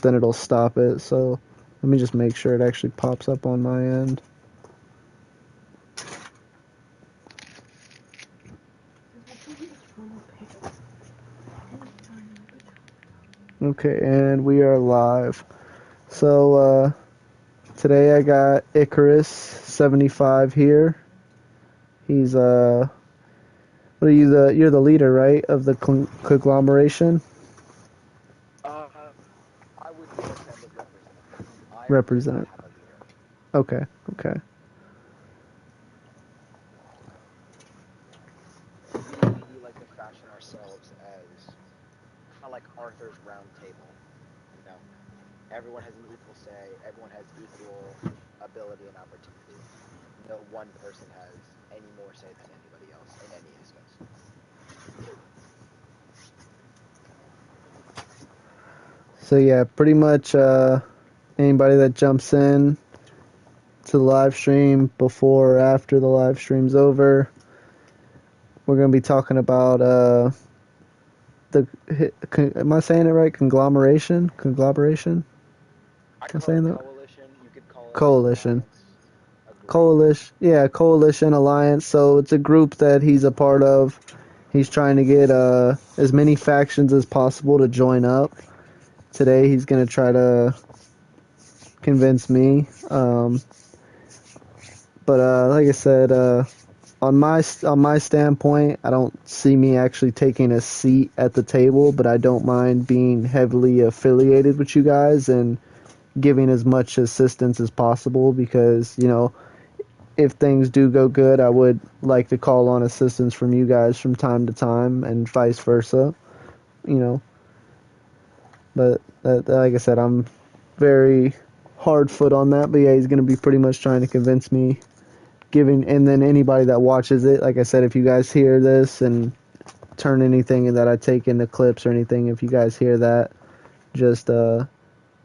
then it'll stop it. So let me just make sure it actually pops up on my end. Okay, and we are live. So today I got Icarus75 here. He's what are you you're the leader, right, of the conglomeration? I would say I'm the representative. Iron does not Represent. have a leader. Okay, okay. We like to fashion ourselves as kind of like Arthur's round table. You know, everyone has an equal say, everyone has equal ability and opportunity. No one person has any more say than anybody else in any instance. So yeah, pretty much anybody that jumps in to the live stream before or after the live stream's over, we're gonna be talking about the am I saying it right? Conglomeration? Conglomeration? I Am I call it saying that? coalition. You could call it an Coalition. alliance, a group. Coalition. Yeah, coalition alliance. So it's a group that he's a part of. He's trying to get as many factions as possible to join up. Today he's gonna try to convince me. But like I said, on my standpoint, I don't see me actually taking a seat at the table, but I don't mind being heavily affiliated with you guys and giving as much assistance as possible because, if things do go good, I would like to call on assistance from you guys from time to time and vice versa, you know. But like I said, I'm very hard foot on that, but yeah, he's going to be pretty much trying to convince me giving, and then anybody that watches it, like I said, if you guys hear this and turn anything that I take into clips or anything, if you guys hear that, just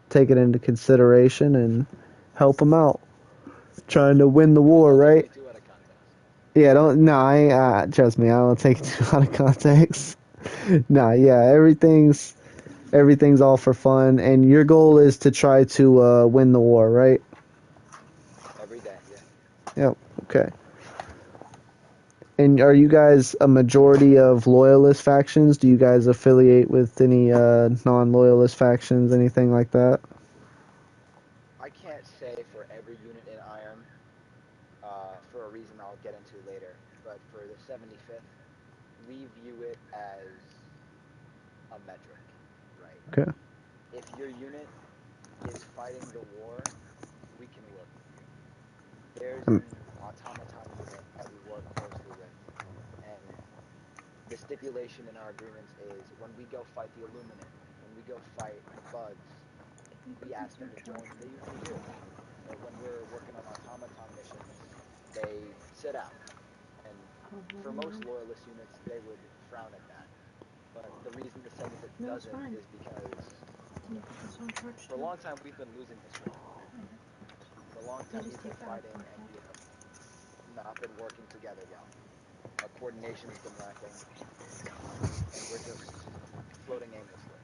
take it into consideration and help them out. Trying to win the war, Don't take right? it too out of context. Yeah, don't, no, trust me, I don't take it too out of context. Nah, yeah, everything's all for fun, and your goal is to try to win the war, right? Every day, yeah. Yep. Okay. And are you guys a majority of loyalist factions? Do you guys affiliate with any non-loyalist factions, anything like that? I can't say for every unit in Iron, for a reason I'll get into later, but for the 75th, we view it as a metric, right? Okay. If your unit is fighting the war, we can work with you. There's Um, an automaton unit that we work closely with, and the stipulation in our agreements is when we go fight the Illuminate, when we go fight bugs, we ask them to join and they usually do. But when we're working on automaton missions, they sit out. And for most loyalist units, they would frown at that. But the reason the 75th doesn't is because for a long time we've been losing this war. For a long time we've been fighting and we have not been working together well. Our coordination has been lacking and we're just floating aimlessly.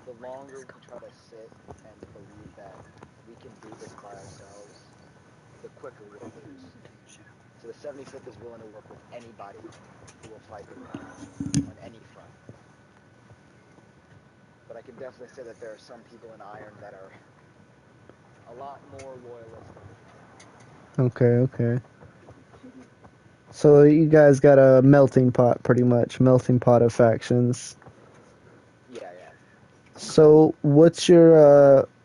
The longer we try to sit and believe that we can do this by ourselves, the quicker we'll lose. So the 75th is willing to work with anybody who will fight the war on any front. But I can definitely say that there are some people in Iron that are a lot more loyalist than we are. okay, okay. So you guys got a melting pot, pretty much, melting pot of factions. Yeah, yeah. So what's your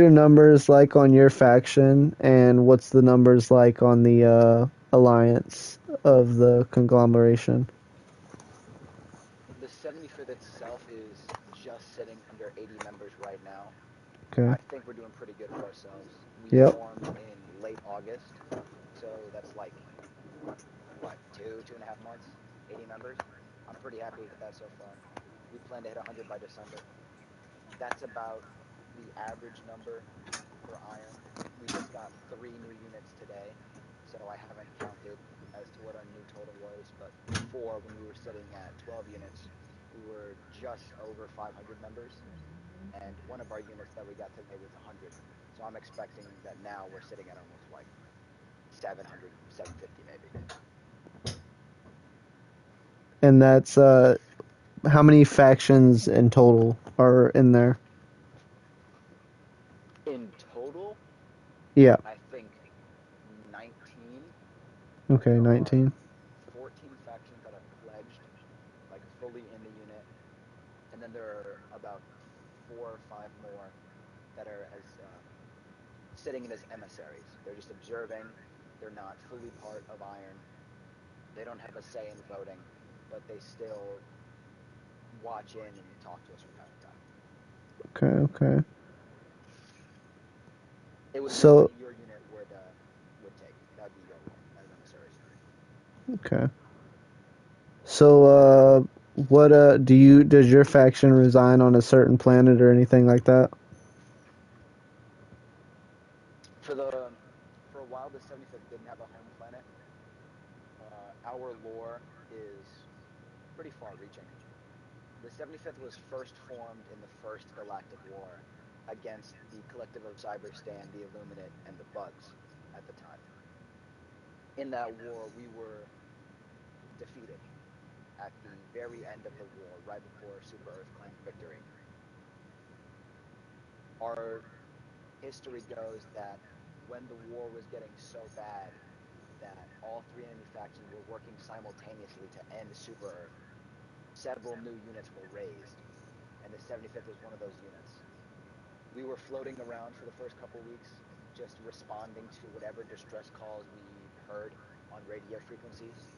numbers like on your faction, and what's the numbers like on the alliance of the conglomeration? The 75th itself is just sitting under 80 members right now. Okay. I think we're doing pretty good for ourselves. We Yep. formed in late August, so that's like, what, 2.5 months? 80 members? I'm pretty happy with that so far. We plan to hit 100 by December. That's about the average number for Iron. We just got 3 new units today, so I haven't counted as to what our new total was. But before, when we were sitting at 12 units, we were just over 500 members. and one of our units that we got today was 100. So I'm expecting that now we're sitting at almost like 700, 750 maybe. And that's how many factions in total are in there? In total, Yeah. I think 19. Okay, There are 19. 14 factions that are pledged, like fully in the unit, and then there are about 4 or 5 more that are as sitting in as emissaries. They're just observing. They're not fully part of Iron. They don't have a say in voting, but they still watch in and talk to us from time to time. Okay, okay. It would be what So, your unit would take. That would be your role as emissaries. okay. So, what does your faction reside on a certain planet or anything like that? For the for a while, the 75th didn't have a home planet. Our lore is pretty far-reaching. The 75th was first formed in the First Galactic War against the Collective of Cyberstan, the Illuminate, and the Bugs at the time. In that war, we were defeated at the very end of the war, right before Super Earth claimed victory. Our history goes that when the war was getting so bad that all three enemy factions were working simultaneously to end Super Earth, several new units were raised, and the 75th was one of those units. We were floating around for the first couple weeks, just responding to whatever distress calls we heard on radio frequencies.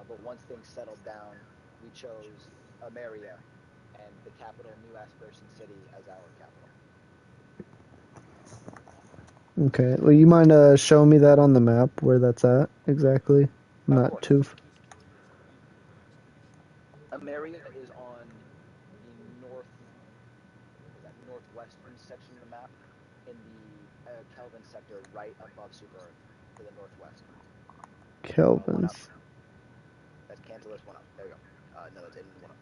But once things settled down, we chose Ameria and the capital, New Aspiration City, as our capital. Okay. Well, you mind showing me that on the map where that's at exactly? I'm Of not course, too. Ameria is on the northwestern section of the map, in the Kelvin sector, right above Super Earth, to the northwest. One up. Kelvins. That's Cantalus. One up. There you go. No, that's in one up.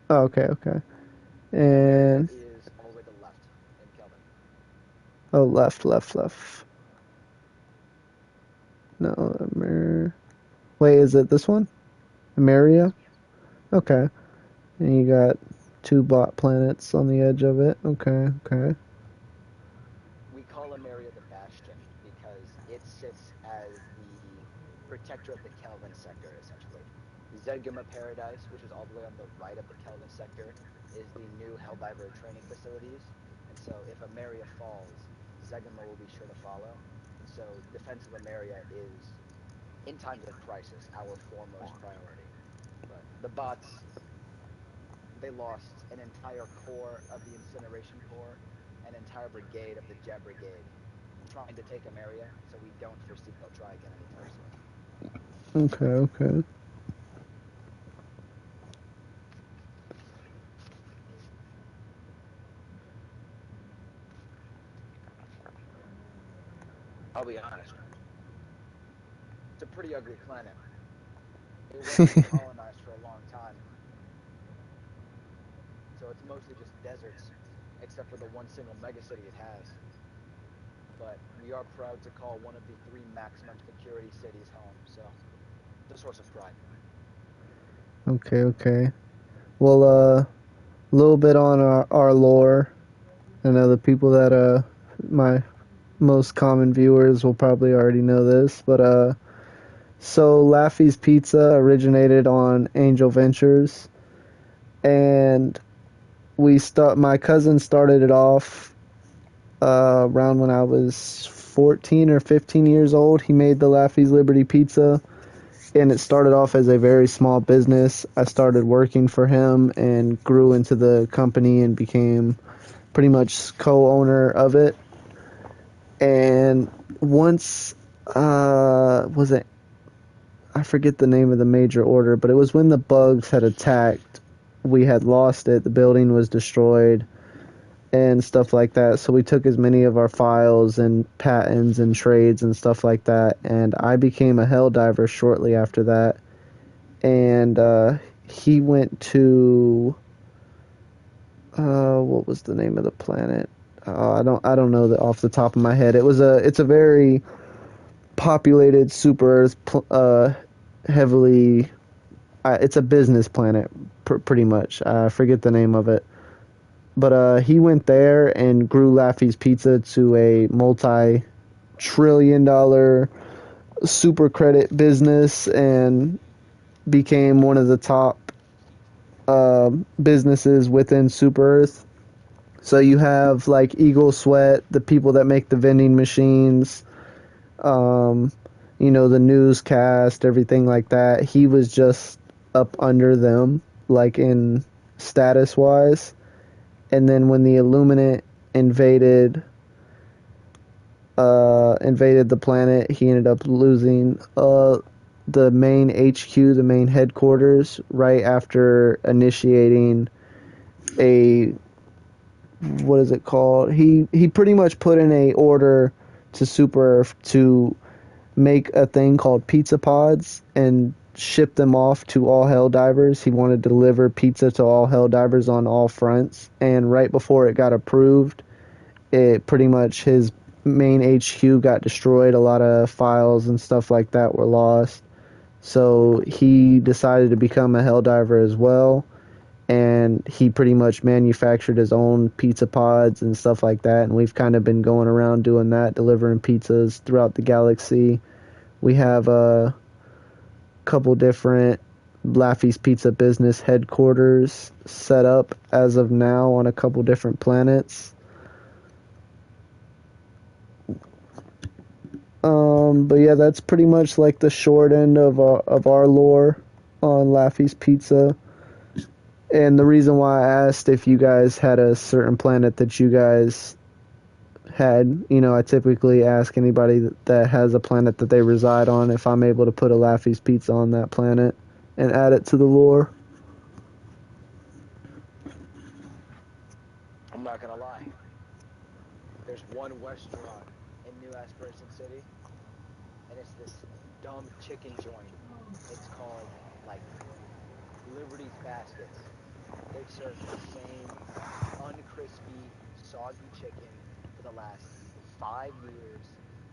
Oh, okay, okay. Ameria And is all the way to the left in Kelvin. oh, left, left, left. No, wait, is it this one? Yes. Ameria? Okay. And you got two bot planets on the edge of it. Okay, okay. We call Ameria the Bastion because it sits as the protector of the Kelvin sector, essentially. Zedgema Paradise, which is all the way on the right of the Kelvin sector, is the new Helldiver training facilities. And so if Ameria falls, Zegema will be sure to follow. And so defense of Ameria is, in times of crisis, our foremost priority. But the bots, they lost an entire corps of the Incineration Corps, an entire brigade of the Jet Brigade, trying to take Ameria, so we don't foresee they'll try again anytime soon. Okay, okay. I'll be honest, it's a pretty ugly planet. It wasn't colonized for a long time, so it's mostly just deserts, except for the one single megacity it has. But we are proud to call one of the three maximum security cities home, so it's a source of pride. Okay, okay. Well, a little bit on our lore. I know the people that my most common viewers will probably already know this, but so Laffy's Pizza originated on Angel Ventures, and my cousin started it off around when I was 14 or 15 years old. He made the Laffy's Liberty Pizza, and it started off as a very small business. I started working for him and grew into the company and became pretty much co-owner of it. And once, was it? I forget the name of the major order, but it was when the bugs had attacked. We had lost it. The building was destroyed and stuff like that. So we took as many of our files and patents and trades and stuff like that. And I became a Helldiver shortly after that. And he went to What was the name of the planet? I don't know the off the top of my head. It's a very populated super Earth, heavily. It's a business planet, pretty much. I forget the name of it, but he went there and grew Laffy's Pizza to a multi-trillion-dollar super credit business and became one of the top businesses within Super Earth. So you have like Eagle Sweat, the people that make the vending machines, um, the newscast, everything like that. He was just up under them, like in status wise. And then when the Illuminate invaded invaded the planet, he ended up losing the main HQ, the main headquarters, right after initiating a what is it called? He pretty much put in a order to Super Earth to make a thing called pizza pods and ship them off to all Helldivers. He wanted to deliver pizza to all Helldivers on all fronts. And right before it got approved, it pretty much his main HQ got destroyed. A lot of files and stuff like that were lost. So he decided to become a Helldiver as well. And he pretty much manufactured his own pizza pods and stuff like that. And we've kind of been going around doing that, delivering pizzas throughout the galaxy. We have a couple different Laffy's Pizza business headquarters set up as of now on a couple different planets. But yeah, that's pretty much like the short end of our lore on Laffy's Pizza. And the reason why I asked if you guys had a certain planet that you guys had, I typically ask anybody that has a planet that they reside on if I'm able to put a Laffy's Pizza on that planet and add it to the lore. I'm not gonna lie. There's one restaurant in New Aspiration City, and it's this dumb chicken joint. It's called like Liberty's Baskets. They've served the same uncrispy, soggy chicken for the last 5 years,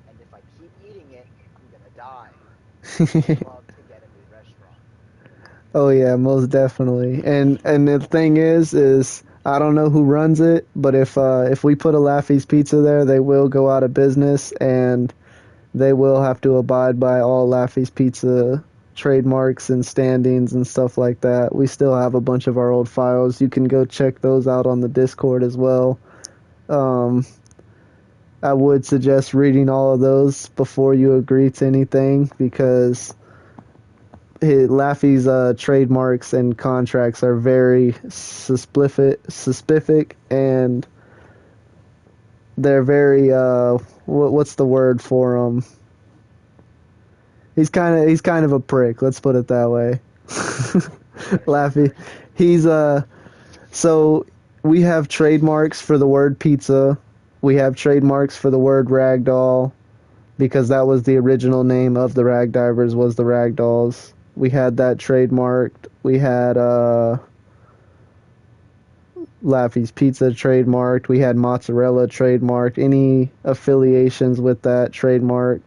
and if I keep eating it, I'm gonna die. I would love to get a new restaurant. Oh yeah, most definitely. And the thing is I don't know who runs it, but if we put a Laffy's Pizza there, they will go out of business and they will have to abide by all Laffy's Pizza trademarks and standings and stuff like that. We still have a bunch of our old files. You can go check those out on the Discord as well. Um, I would suggest reading all of those before you agree to anything because Laffy's trademarks and contracts are very suspicific and they're very what's the word for them? He's kind of a prick. Let's put it that way. Laffy, he's so we have trademarks for the word pizza. We have trademarks for the word ragdoll because that was the original name of the Ragdivers was the Ragdolls. We had that trademarked. We had Laffy's Pizza trademarked. We had mozzarella trademarked. Any affiliations with that trademarked.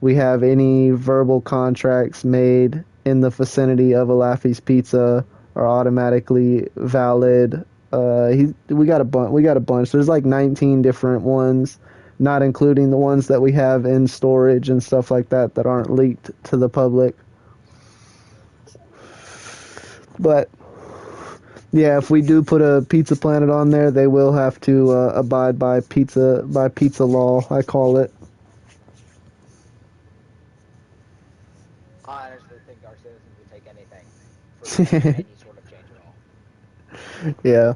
We have any verbal contracts made in the vicinity of a Laffy's Pizza are automatically valid. We got a bunch. We got a bunch. There's like 19 different ones, not including the ones that we have in storage and stuff like that that aren't leaked to the public. But yeah, if we do put a Pizza Planet on there, they will have to abide by pizza law. I call it. I honestly think our citizens would take anything for any sort of change at all. Yeah.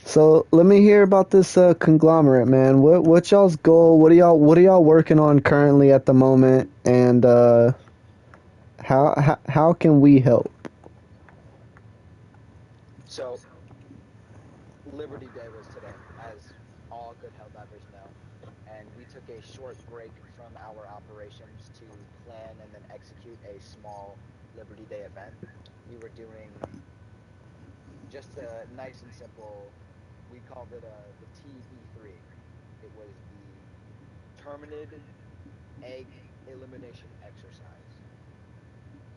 So let me hear about this conglomerate, man. What's y'all's goal? What are y'all working on currently at the moment? And how can we help? So, Liberty Day was today, as all good Helldivers know, and we took a short break from our operations to plan and then execute a small Liberty Day event. We were doing just a nice and simple. We called it the TE3. It was the Terminid Egg Elimination Exercise.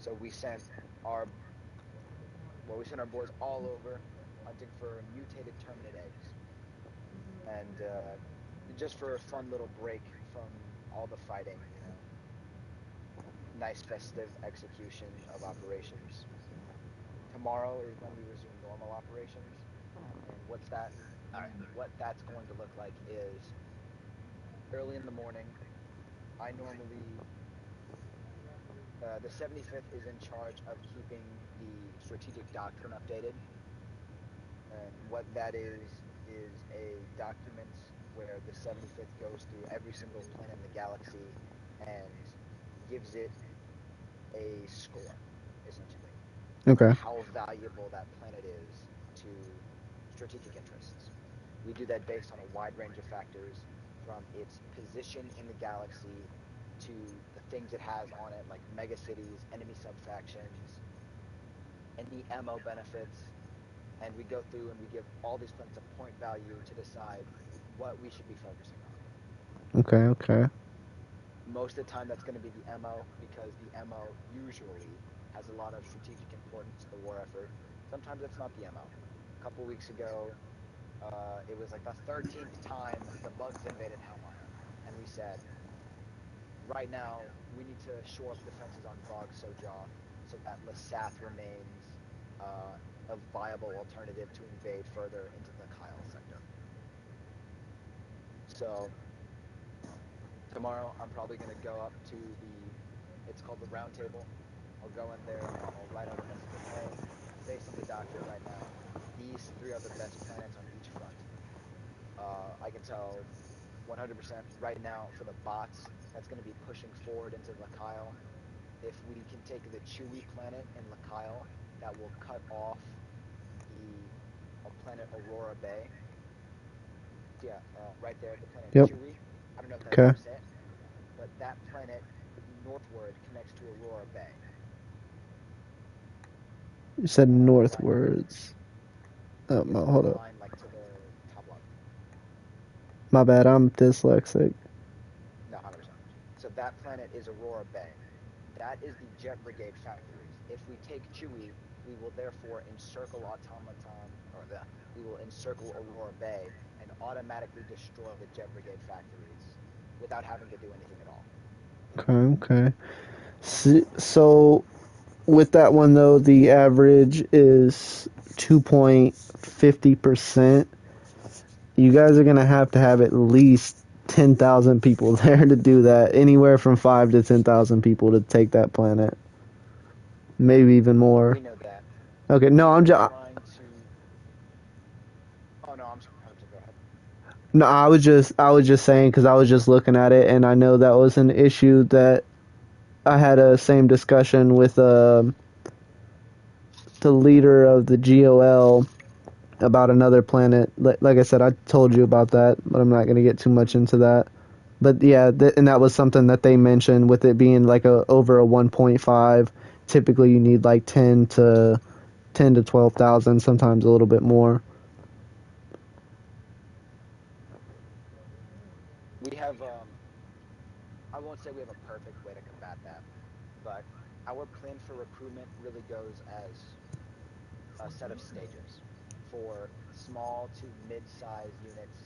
So our we sent our boys all over hunting for mutated terminid eggs, and just for a fun little break from all the fighting, nice festive execution of operations. Tomorrow is when we resume normal operations, and what's that? All right, what that's going to look like is early in the morning. I normally the 75th is in charge of keeping the strategic doctrine updated. And what that is a document where the 75th goes through every single planet in the galaxy and gives it a score, essentially, on Okay. how valuable that planet is to strategic interests. We do that based on a wide range of factors, from its position in the galaxy to the things it has on it, like megacities, enemy subfactions, any ammo benefits, and we go through and we give all these planets a point value to decide what we should be focusing on. Okay. Okay. Most of the time, that's going to be the MO, because the MO usually has a lot of strategic importance to the war effort. Sometimes it's not the MO. A couple weeks ago, it was like the 13th time the bugs invaded Hellmire, and we said, right now we need to shore up defenses on Bog Sojoth so that Lasath remains a viable alternative to invade further into the Kyle sector. So tomorrow I'm probably going to go up to it's called the round table. I'll go in there and I'll write out a message of, hey, based on the doctrine right now, these three are the best planets on each front. I can tell 100% right now for the bots, that's going to be pushing forward into Lakyle. If we can take the Chewy planet in Lakyle, that will cut off the planet Aurora Bay. Yeah, right there, the planet Yep. Chewy. I don't know if that's how Okay. you say it, but that planet northward connects to Aurora Bay. You said Right. northwards. Oh, It's on the hold up. line, like to the top left. My bad. I'm dyslexic. No, 100%. So that planet is Aurora Bay. That is the Jet Brigade factories. If we take Chewy, we will therefore encircle we will encircle Aurora Bay and automatically destroy the Jet Brigade factories without having to do anything at all. Okay. Okay. So with that one though, the average is 2.50%. You guys are gonna have to have at least 10,000 people there to do that. Anywhere from 5 to 10,000 people to take that planet. Maybe even more. We know that. Okay. No, We I'm are just. trying to. Oh no, I'm sorry. 100% go ahead. No, I was just saying because I was just looking at it and I know that was an issue that I had a same discussion with the leader of the GOL about another planet. Like I said, I told you about that, but I'm not going to get too much Mm-hmm. into that. But yeah, and that was something that they mentioned with it being like over a 1.5. Typically, you need like 10 to 12,000, sometimes a little bit more. We have I won't say we have a perfect way to combat that, but our plan for recruitment really goes as a set of stages for small to mid-size units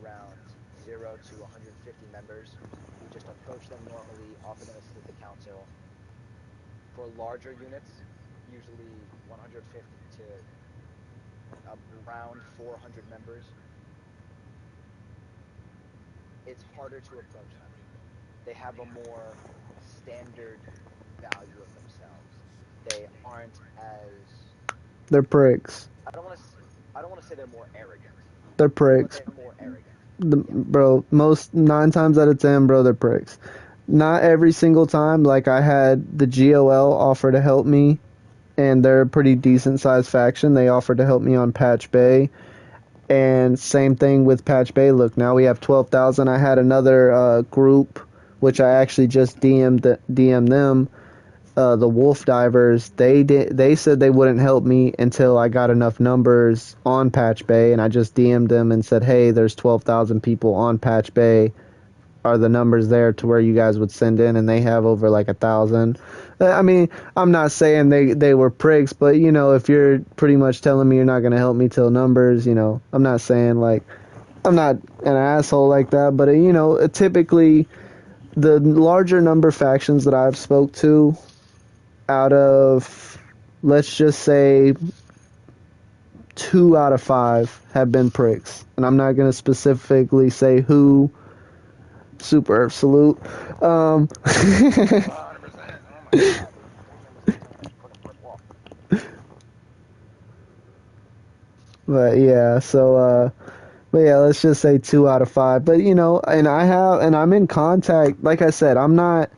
around 0 to 150 members. We just approach them normally, offer them a seat at the council. For larger units, usually 150 to around 400 members, it's harder to approach them. They have a more standard value of themselves. They aren't as They're pricks. I don't want to I don't want to say they're more arrogant, They're but pricks. they're more arrogant. Yeah. Bro, most 9 times out of 10, bro, they're pricks. Not every single time. Like I had the GOL offer to help me, and they're a pretty decent sized faction. They offered to help me on Patch Bay, and same thing with Patch Bay. Look, now we have 12,000. I had another group, which I actually just DM'd them, the Wolf Divers, they said they wouldn't help me until I got enough numbers on Patch Bay, and I just DM'd them and said, hey, there's 12,000 people on Patch Bay. Are the numbers there to where you guys would send in? And they have over like 1,000. I mean, I'm not saying they were pricks, but you know, if you're pretty much telling me you're not gonna help me till numbers, you know, I'm not saying like I'm not an asshole like that, but you know, typically the larger number factions that I've spoke to, out of, let's just say, 2 out of 5 have been pricks, and I'm not gonna specifically say who. Super salute. Um, 100%. Oh my god. Gang members keep telling me I should fucking flip off. but yeah, but yeah, let's just say 2 out of 5. But you know, and I'm in contact. Like I said, I'm not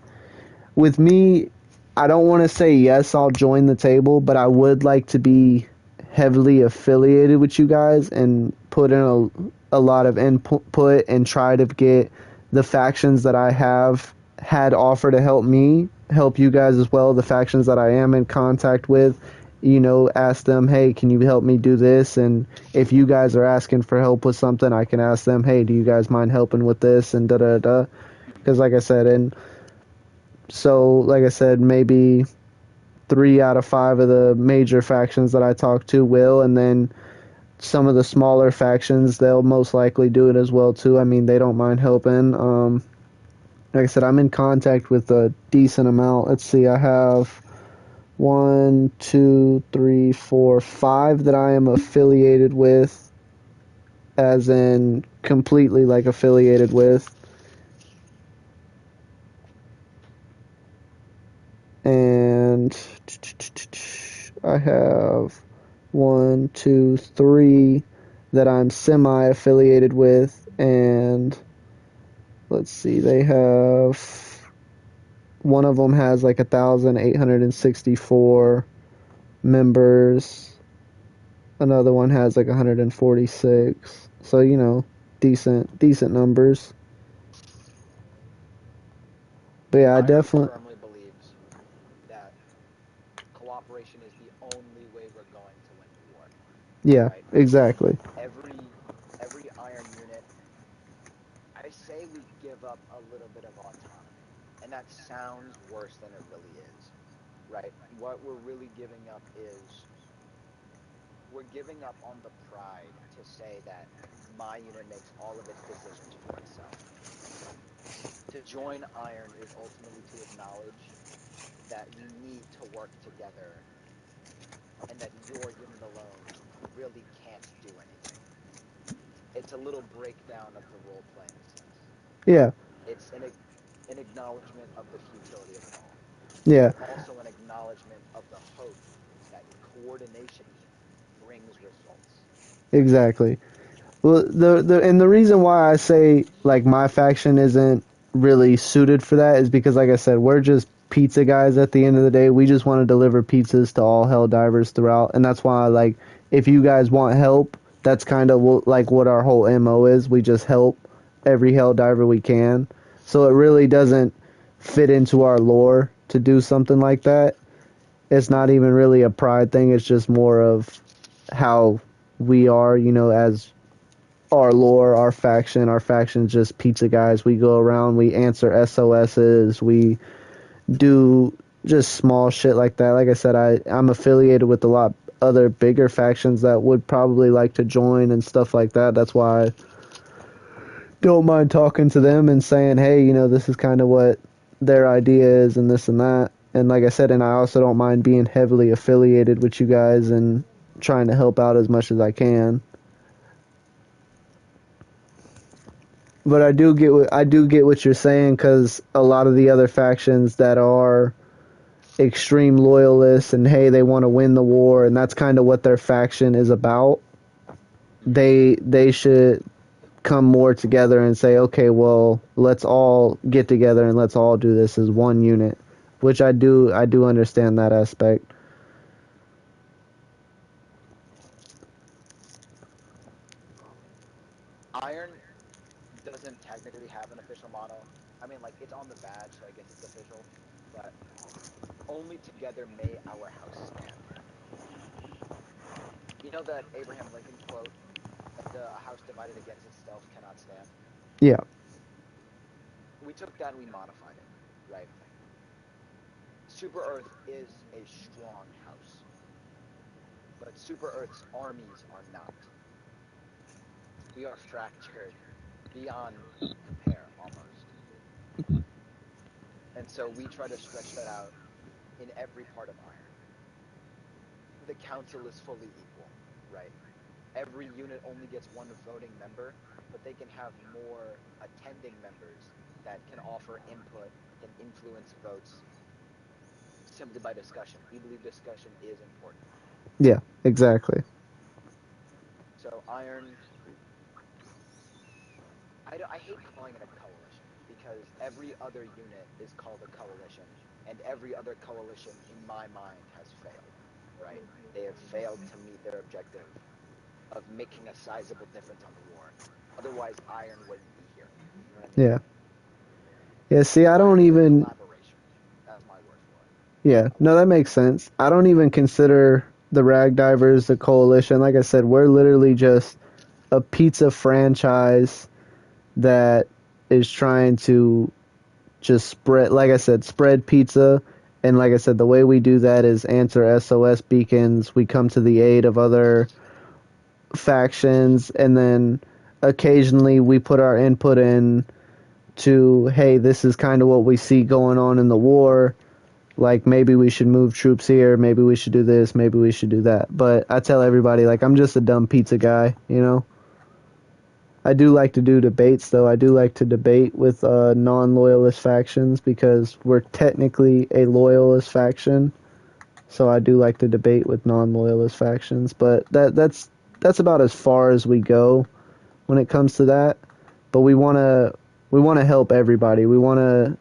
with me. I don't want to say yes, I'll join the table, but I would like to be heavily affiliated with you guys and put in a lot of input and try to get the factions that I have had offer to help me help you guys as well. The factions that I am in contact with, you know, ask them, hey, can you help me do this? And if you guys are asking for help with something, I can ask them, hey, do you guys mind helping with this? And da da da. Because like I said, like I said, maybe 3 out of 5 of the major factions that I talk to will, and then some of the smaller factions, they'll most likely do it as well too. I mean, they don't mind helping. Like I said, I'm in contact with a decent amount. Let's see, I have 1, 2, 3, 4, 5 that I am affiliated with, as in completely like affiliated with, and I have 1, 2, 3 that I'm semi-affiliated with, and let's see, they have, one of them has like 1,864 members, another one has like 146, so you know, decent numbers. But yeah, I Iron definitely, firmly believes that cooperation is the only way we're going to win the war, yeah, right? exactly. Every iron unit, I say we give up a little bit of autonomy. And that sounds worse than it really is, right? What we're really giving up is we're giving up on the pride to say that my unit makes all of its decisions for itself. To join Iron is ultimately to acknowledge that we need to work together and that your unit alone really can't do anything. It's a little breakdown of the role playing sense. Yeah, It's an acknowledgement of the futility of it all, yeah, but also an acknowledgement of the hope that coordination brings results. exactly. Well, the reason why I say like my faction isn't really suited for that is because, like I said, we're just pizza guys at the end of the day. We just want to deliver pizzas to all hell divers throughout, and that's why, like, if you guys want help, that's kind of like what our whole MO is. We just help every hell diver we can. So it really doesn't fit into our lore to do something like that. It's not even really a pride thing. It's just more of how we are, you know, as our lore, our faction. Our faction's just pizza guys. We go around, we answer SOSs, we do just small shit like that. Like I said, I'm affiliated with a lot other bigger factions that would probably like to join and stuff like that. That's why I don't mind talking to them and saying, hey, you know, this is kind of what their idea is and this and that. And like I said, and I also don't mind being heavily affiliated with you guys and trying to help out as much as I can. But I do get what you're saying, because a lot of the other factions that are extreme loyalists and hey, they want to win the war, and that's kind of what their faction is about. Mm-hmm. They should come more together and say, okay, well, let's all get together and let's all do this as one unit, which I do understand that aspect. Iron doesn't technically have an official motto. I mean, like, it's on the badge, so I guess it's official. But only together may our house stand. You know that Abraham Lincoln quote that a house divided against itself cannot stand? Yeah. We took that and we modified it, right? Super Earth is a strong house, but Super Earth's armies are not. We are fractured beyond compare almost. And so we try to stretch that out in every part of Iron. The council is fully equal, right? Every unit only gets one voting member, but they can have more attending members that can offer input, can influence votes simply by discussion. We believe discussion is important. Yeah, exactly. So Iron, I hate calling it a coalition because every other unit is called a coalition, and every other coalition, in my mind, has failed, right? They have failed to meet their objective of making a sizable difference on the war. Otherwise, Iron wouldn't be here. You know what I mean? Yeah. Yeah, see, I don't Iron is a even. collaboration. That's my word for it. Yeah, no, that makes sense. I don't even consider the Rag Divers a coalition. Like I said, we're literally just a pizza franchise that is trying to just spread, like I said, spread pizza. And like I said, the way we do that is answer SOS beacons. We come to the aid of other factions, and then occasionally we put our input in to, hey, this is kind of what we see going on in the war. Like, maybe we should move troops here, maybe we should do this, maybe we should do that. But I tell everybody, like, I'm just a dumb pizza guy, you know? I do like to do debates, though. I do like to debate with non-loyalist factions because we're technically a loyalist faction. So I do like to debate with non-loyalist factions, but that's about as far as we go when it comes to that. But we want to help everybody. We want to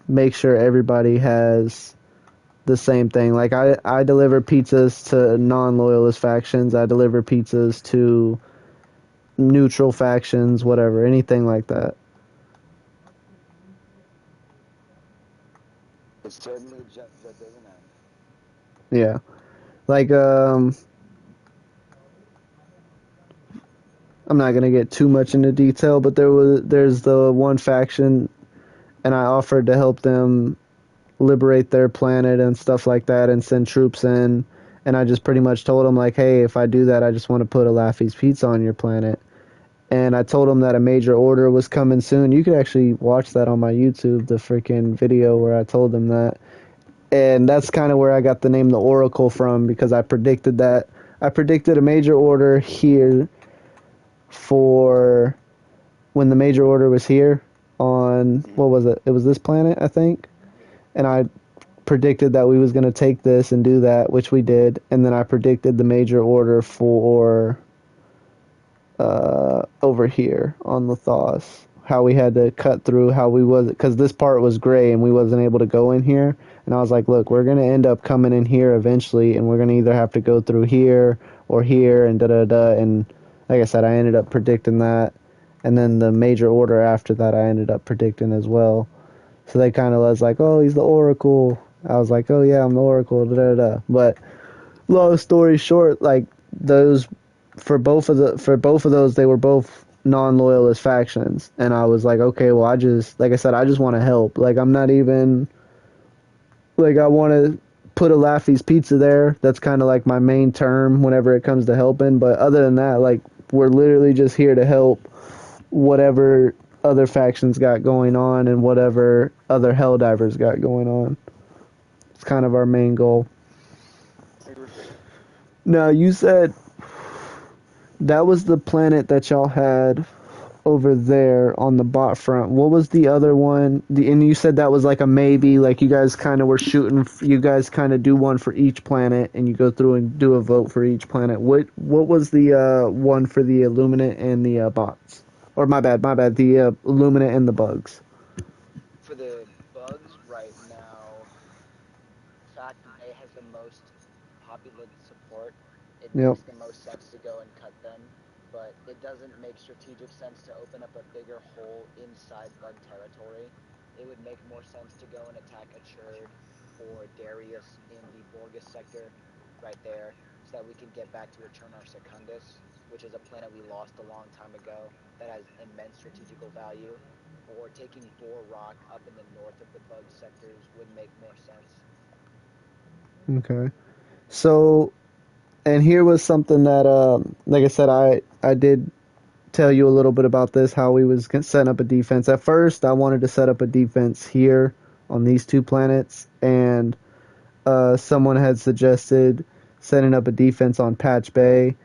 make sure everybody has the same thing. Like I deliver pizzas to non-loyalist factions. I deliver pizzas to neutral factions, whatever, anything like that. It's certainly a joke that doesn't end. Yeah. Like I'm not going to get too much into detail, but there's the one faction and I offered to help them liberate their planet and stuff like that and send troops in, and I just pretty much told them like, "Hey, if I do that, I just want to put a Laffy's pizza on your planet." And I told them that a major order was coming soon. You could actually watch that on my YouTube, the freaking video where I told them that. And that's kind of where I got the name the Oracle from because I predicted that. I predicted a major order here for when the major order was here on what was it? It was this planet, I think. And I predicted that we was going to take this and do that, which we did. And then I predicted the major order for over here on Lithos. How we had to cut through, how we was because this part was gray and we wasn't able to go in here. And I was like, look, we're gonna end up coming in here eventually, and we're gonna either have to go through here or here, and da da da. And like I said, I ended up predicting that, and then the major order after that, I ended up predicting as well. So they kind of was like, oh, he's the Oracle. I was like, oh yeah, I'm the Oracle. Da da da. But long story short, like those for both of those, they were both non-loyalist factions, and I was like, okay, well, I just like I said, I just want to help. Like I'm not even like I want to put a Laffy's pizza there. That's kind of like my main term whenever it comes to helping. But other than that, like we're literally just here to help whatever other factions got going on and whatever other Helldivers got going on. It's kind of our main goal. Now, you said that was the planet that y'all had over there on the bot front. What was the other one? And you said that was like a maybe, like you guys kind of were shooting. You guys kind of do one for each planet, and you go through and do a vote for each planet. What was the one for the Illuminate and the bots? Or my bad, the Illuminate and the bugs. For the bugs right now, Fact Bay has the most popular support. It Yep. makes the most sense to go and cut them, but it doesn't make strategic sense to open up a bigger hole inside bug territory. it would make more sense to go and attack a Churd or Darius in the Borgus sector right there so that we can get back to Eternar Secundus, which is a planet we lost a long time ago that has immense strategical value. Or taking Boar Rock up in the north of the bug sectors would make more sense. Okay. So, and here was something that, like I said, I did tell you a little bit about this, how we was setting up a defense. At first, I wanted to set up a defense here on these two planets, and someone had suggested setting up a defense on Patch Bay,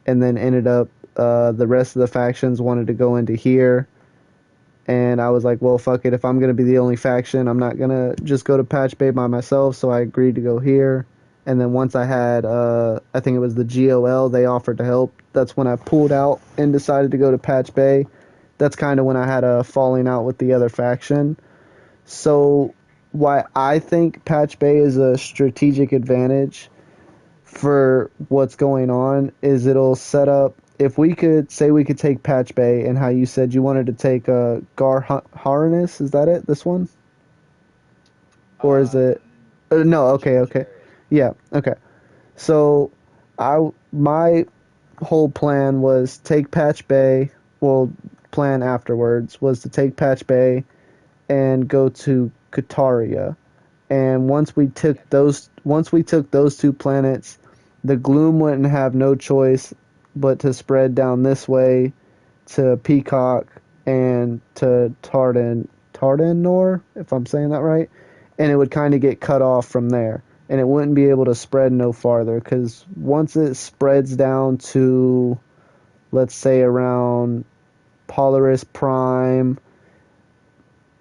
and then ended up the rest of the factions wanted to go into here. And I was like, well, fuck it. If I'm going to be the only faction, I'm not going to just go to Patch Bay by myself. So I agreed to go here. And then once I had, I think it was the GOL, they offered to help. That's when I pulled out and decided to go to Patch Bay. That's kind of when I had a falling out with the other faction. So, why I think Patch Bay is a strategic advantage for what's going on is it'll set up. If we could say we could take Patch Bay, and how you said you wanted to take Gar Harness, is that it? This one, or is it? No. The Okay. Challenge Okay. Carriers. Yeah. Okay. So my whole plan was take Patch Bay. Well, plan afterwards was to take Patch Bay and go to Kataria. And Yep. once we took those two planets, the Gloom wouldn't have no choice but to spread down this way to Peacock and to Tardanor, if I'm saying that right, and it would kind of get cut off from there, and it wouldn't be able to spread no farther because once it spreads down to, let's say, around Polaris Prime,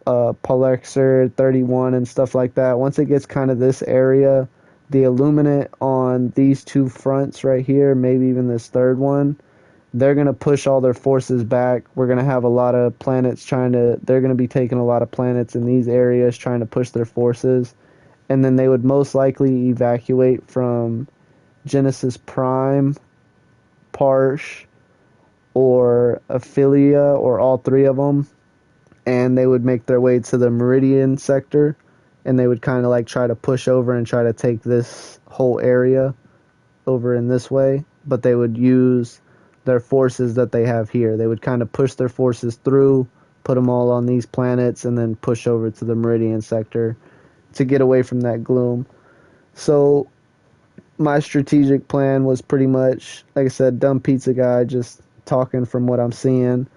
Palexer 31 and stuff like that. Once it gets kind of this area, the Illuminate on these two fronts right here, maybe even this third one, they're going to push all their forces back. We're going to have a lot of planets they're going to be taking a lot of planets in these areas trying to push their forces. And then they would most likely evacuate from Genesis Prime, Parsh, or Aphilia, or all three of them, and they would make their way to the Meridian sector, and they would kind of like try to push over and try to take this whole area over in this way, but they would use their forces that they have here. They would kind of push their forces through, put them all on these planets, and then push over to the Meridian sector to get away from that gloom. So my strategic plan was pretty much, like I said, dumb pizza guy, just talking from what I'm seeing,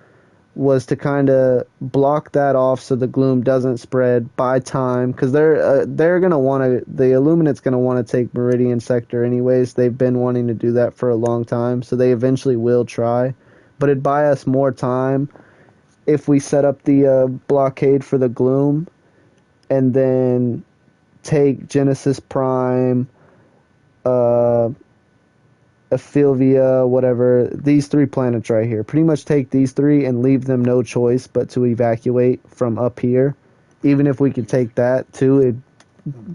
was to kind of block that off so the gloom doesn't spread by time, because they're gonna want to, the Illuminate's gonna want to take Meridian sector anyways. They've been wanting to do that for a long time, so they eventually will try, but it'd buy us more time if we set up the blockade for the gloom and then take Genesis Prime, uh, Aphilia, whatever, these three planets right here. Pretty much take these three and leave them no choice but to evacuate from up here. Even if we could take that too, it'd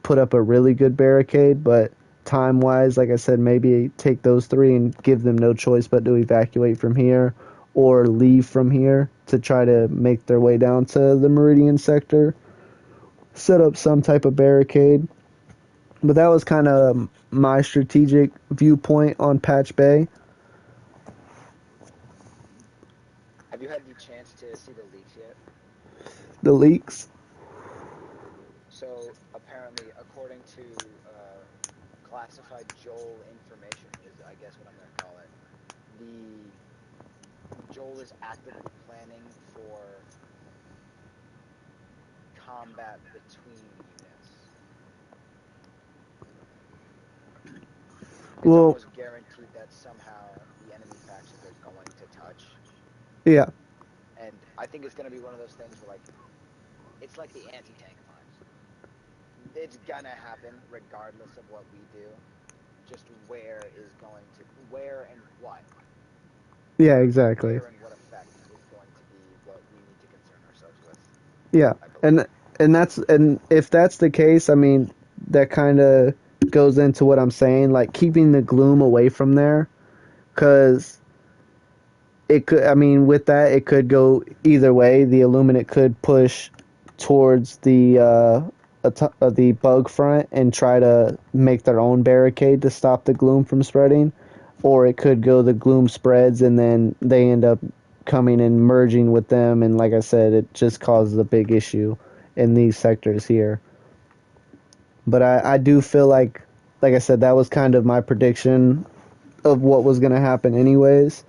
put up a really good barricade, but time wise, like I said, maybe take those three and give them no choice but to evacuate from here or leave from here to try to make their way down to the Meridian sector. Set up some type of barricade. But that was kind of my strategic viewpoint on Patch Bay. Have you had the chance to see the leaks yet? The leaks. So apparently, according to classified Joel information, is I guess what I'm going to call it. The Joel is actively planning for combat between units. It's Well, almost guaranteed that somehow the enemy factions are going to touch, yeah, and I think it's going to be one of those things where it's like the anti-tank mines. It's gonna happen regardless of what we do. Just where and what yeah, exactly. where and what effect is going to be what we need to concern ourselves with, Yeah, I believe. and and if that's the case, I mean, that kind of goes into what I'm saying, like keeping the gloom away from there, because it could. I mean, with that, it could go either way. The Illuminate could push towards the bug front and try to make their own barricade to stop the gloom from spreading, or it could go the gloom spreads and then they end up coming and merging with them, and like I said, it just causes a big issue in these sectors here. But I do feel like I said, that was kind of my prediction of what was going to happen anyways,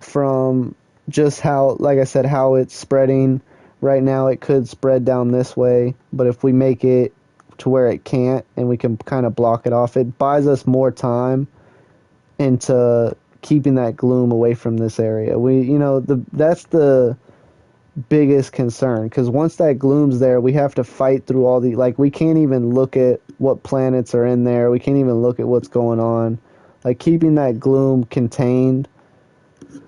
from just how, like I said, how it's spreading right now. It could spread down this way, but if we make it to where it can't and we can kind of block it off, it buys us more time into keeping that gloom away from this area. That's the biggest concern, because once that gloom's there, we have to fight through all the, like, we can't even look at what planets are in there. We can't even look at what's going on. Like, keeping that gloom contained,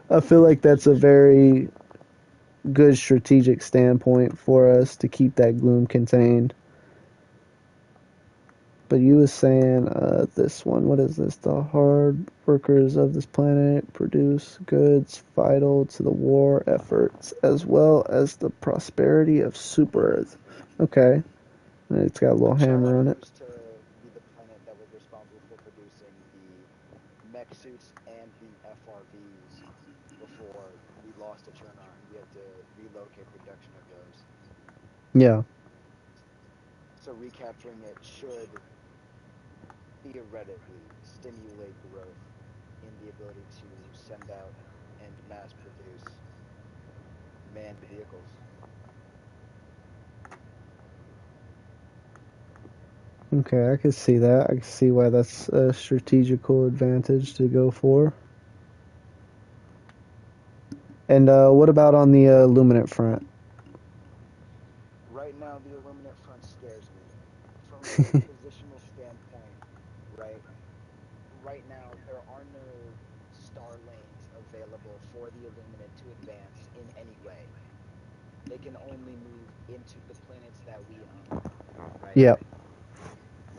I feel like that's a very good strategic standpoint for us to keep that gloom contained. But you was saying this one, what is this? The hard workers of this planet produce goods vital to the war efforts as well as the prosperity of Super Earth. Okay. And it's got a little hammer China on it. used to be the planet that was responsible for producing the mech suits and the FRVs before we lost to Chernarch and we had to relocate production of those. Yeah. So recapturing it should theoretically stimulate growth in the ability to send out and mass produce manned vehicles. Okay, I can see that. I can see why that's a strategical advantage to go for. And what about on the Luminant front? Right now, the Illuminate front scares me. From a positional standpoint, right? Right now, there are no star lanes available for the Illuminate to advance in any way. They can only move into the planets that we own, right? Yep.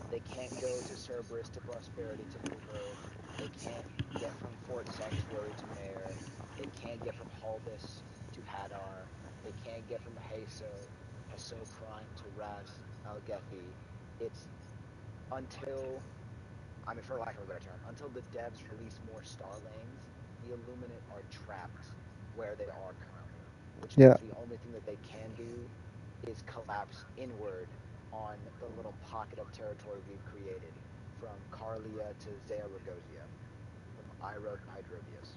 They can't go to Cerberus to Prosperity to move Earth. They can't get from Fort Sanctuary to Mare. They can't get from Haldus to Hadar. They can't get from Hasso Prime to Ras Al Gethi. It's until, I mean, for lack of a better term, until the devs release more star lanes, the Illuminate are trapped where they are currently, which Yeah. means the only thing that they can do is collapse inward on the little pocket of territory we've created, from Carlia to Zaragoza, from Iro to Hydrobius.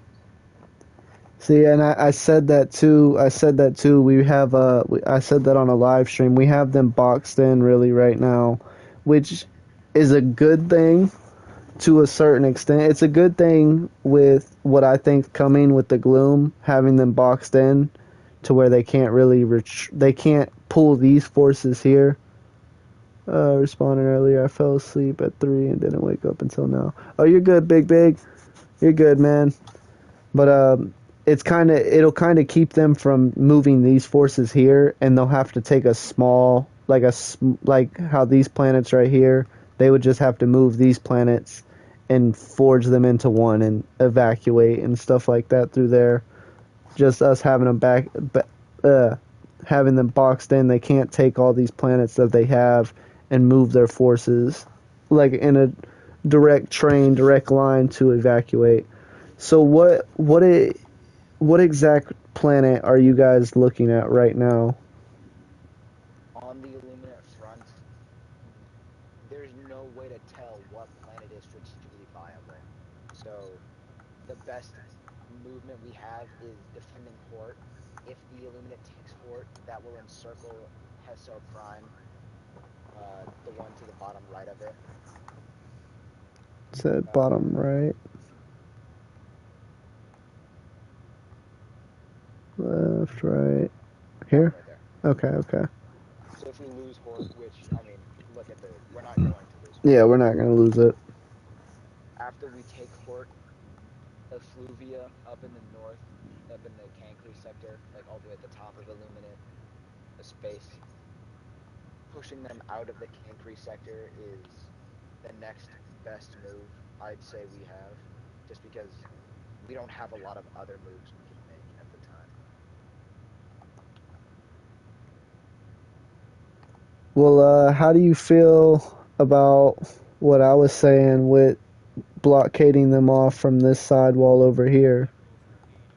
See, and I said that too. I said that too. I said that on a live stream. We have them boxed in really right now, which is a good thing to a certain extent. It's a good thing with what I think coming with the gloom, having them boxed in to where they can't really they can't pull these forces here. Responding earlier, I fell asleep at 3 and didn't wake up until now. Oh, you're good, Big. You're good, man. But it'll kind of keep them from moving these forces here, and they'll have to take a small, like how these planets right here, they would just have to move these planets and forge them into one and evacuate and stuff like that through there. Just us having them having them boxed in, they can't take all these planets that they have and move their forces like in a direct line to evacuate. So what exact planet are you guys looking at right now? On the Illuminate front, there's no way to tell what planet is strategically viable. So the best movement we have is defending Hort. If the Illuminate takes Hort, that will encircle Hesso Prime, the one to the bottom right of it. It's at Uh, bottom right, left, right, bottom here. right there. Okay. So if we lose Hort, which, I mean, look at the, we're not going to lose Hort. Yeah, we're not gonna lose it. After we take Hort, Effluvia up in the north, up in the Cancri sector, like all the way at the top of Illuminate, a space, pushing them out of the Cancri sector is the next best move I'd say we have, just because we don't have a lot of other moves we can make at the time. Well, how do you feel about what I was saying with blockading them off from this sidewall over here?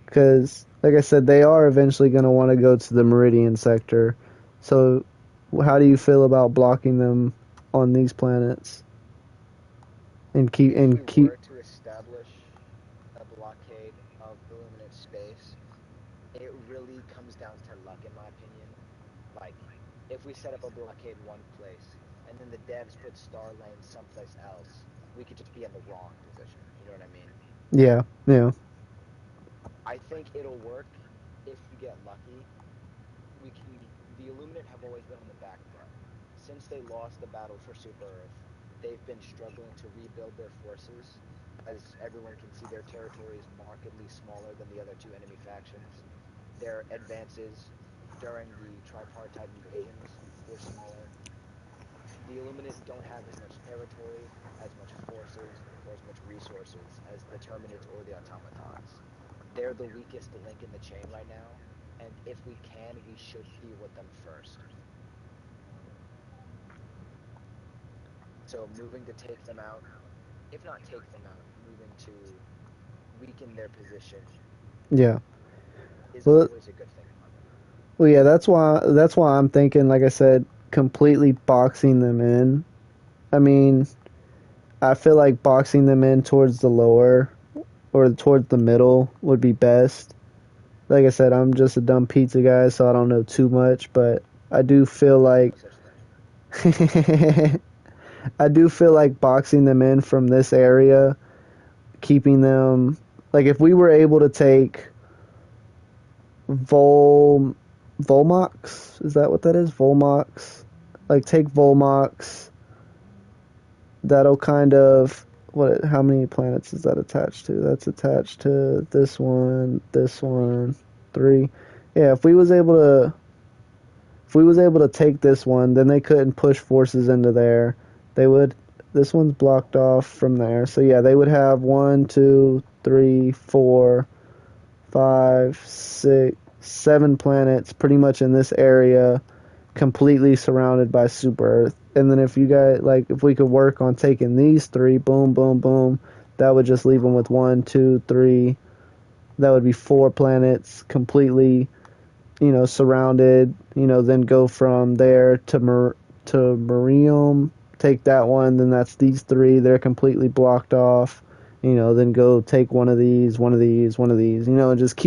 Because, like I said, they are eventually going to want to go to the Meridian sector. So, how do you feel about blocking them on these planets and If we keep? were to establish a blockade of Illuminate space, it really comes down to luck, in my opinion. Like, if we set up a blockade one place and then the devs put star lanes someplace else, we could just be in the wrong position. You know what I mean? Yeah, yeah, I think it'll work if we get lucky. We can. The Illuminate have always been on the back foot. Since they lost the battle for Super Earth, they've been struggling to rebuild their forces. As everyone can see, their territory is markedly smaller than the other two enemy factions. Their advances during the tripartite invasions were smaller. The Illuminate don't have as much territory, as much forces, or as much resources as the Terminids or the Automatons. They're the weakest link in the chain right now, and if we can, we should deal with them first. So moving to take them out, if not take them out, moving to weaken their position yeah. is Well, always a good thing in my opinion. well, yeah. That's why I'm thinking, like I said, completely boxing them in. I mean, I feel like boxing them in towards the lower or towards the middle would be best. Like I said, I'm just a dumb pizza guy, so I don't know too much, but I do feel There's like no such thing. I do feel like boxing them in from this area, keeping them like if we were able to take Vol Volmox, is that what that is? Volmox. Like take Volmox, that'll kind of what how many planets is that attached to? That's attached to this Three. one, three. Yeah, if we was able to take this one, then they couldn't push forces into there. They would. This one's blocked off from there, so yeah, they would have one, two, three, four, five, six, 7 planets pretty much in this area, completely surrounded by super Earth. And then if you guys like, if we could work on taking these three, boom, boom, boom, that would just leave them with one, two, three. That would be 4 planets completely surrounded, then go from there to Merium, take that one, then that's these three, they're completely blocked off, then go take one of these, one of these, one of these, and just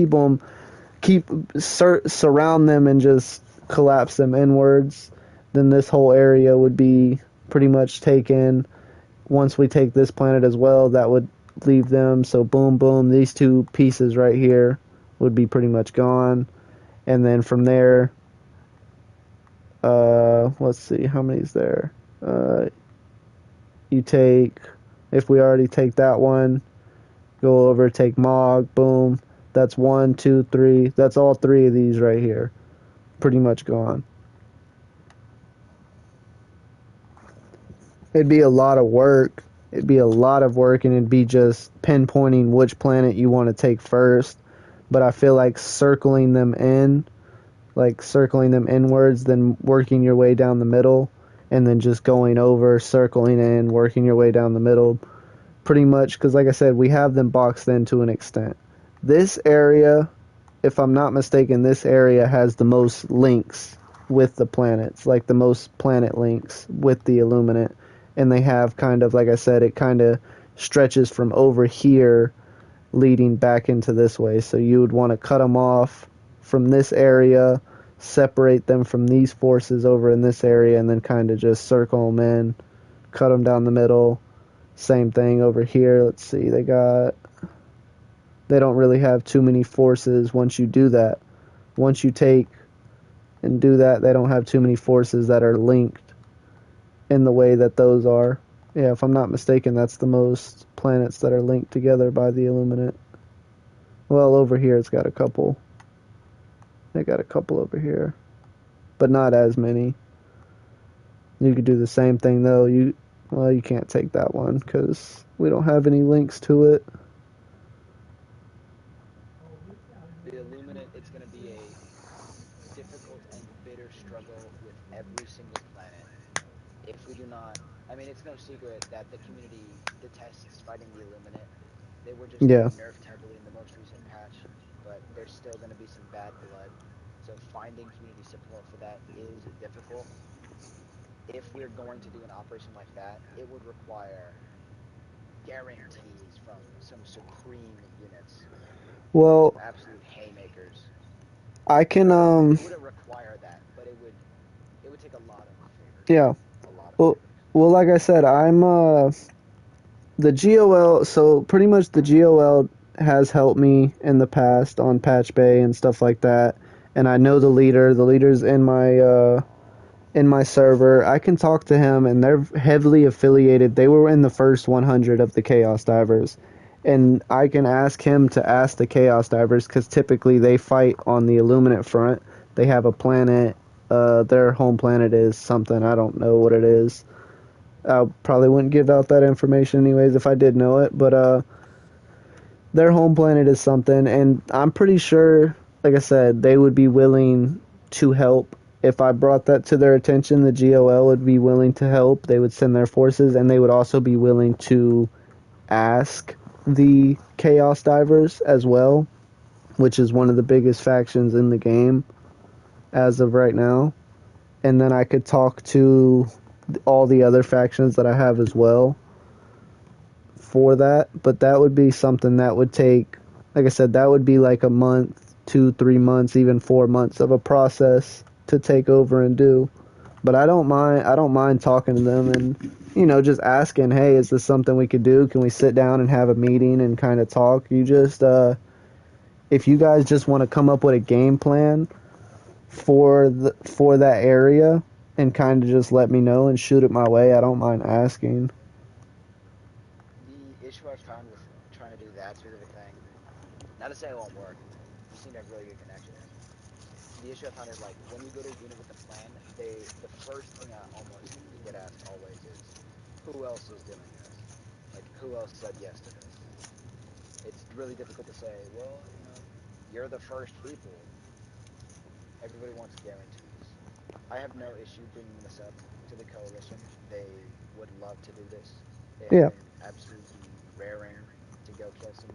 surround them and just collapse them inwards. Then this whole area would be pretty much taken. Once we take this planet as well, that would leave them. So boom, boom, these 2 pieces right here would be pretty much gone. And then from there, let's see, how many is there? You take, if we already take that one, go over, take Mog, boom. That's one, two, three. That's all 3 of these right here. Pretty much gone. It'd be a lot of work. It'd be a lot of work, and it'd be just pinpointing which planet you want to take first. But I feel like circling them inwards, then working your way down the middle, and then just going over, circling in, working your way down the middle. Pretty much, because like I said, we have them boxed in to an extent. This area, if I'm not mistaken, this area has the most links with the planets, like the most planet links with the Illuminate. And they have kind of, like I said, it kind of stretches from over here leading back into this way. So you would want to cut them off from this area, separate them from these forces over in this area, and then kind of just circle them in, cut them down the middle. Same thing over here. Let's see, they don't really have too many forces once you do that. Once you take and do that, they don't have too many forces that are linked in the way that those are. Yeah, if I'm not mistaken, that's the most planets that are linked together by the Illuminate. Well, over here it's got a couple. They got a couple over here, but not as many. You could do the same thing though. You can't take that one because we don't have any links to it. The Illuminate, it's going to be a difficult and bitter struggle with every single planet. if we do not, I mean, it's no secret that the community detests fighting the Illuminate. They were just Yeah. nerfed heavily in the most recent patch, but there's still going to be some bad blood. So finding community support for that is difficult. If we're going to do an operation like that, it would require guarantees from some supreme units, Well, some absolute haymakers. I can It wouldn't require that, but it would take a lot of favors, yeah. a lot of Well, favors. well, like I said, I'm the GOL. So pretty much the GOL has helped me in the past on Patch Bay and stuff like that. And I know the leader. The leader's in my server. I can talk to him, and they're heavily affiliated. They were in the first 100 of the Chaos Divers, and I can ask him to ask the Chaos Divers because typically they fight on the Illuminate front. They have a planet. Their home planet is something I don't know what it is. I probably wouldn't give out that information anyways if I did know it, but their home planet is something, and I'm pretty sure, like I said, they would be willing to help. If I brought that to their attention, the GOL would be willing to help. They would send their forces, and they would also be willing to ask the Chaos Divers as well, which is one of the biggest factions in the game as of right now. And then I could talk to all the other factions that I have as well for that, but that would be something that would take, like I said, that would be like a month, 2, 3 months, even 4 months of a process to take over and do. But I don't mind talking to them and, just asking, hey, is this something we could do? Can we sit down and have a meeting and kind of talk? If you guys just want to come up with a game plan for that area and kind of just let me know and shoot it my way, I don't mind asking. The issue I've found with trying to do that specific thing, not to say it won't work, you seem to have really good connections. The issue I found is like when we go to a unit with a plan, the first thing I almost get asked always is, who else is doing this? Like who else said yes to this? It's really difficult to say, well, you're the first people. Everybody wants guarantees. I have no issue bringing this up to the coalition. They would love to do this. They have Yeah. been absolutely raring to go kill some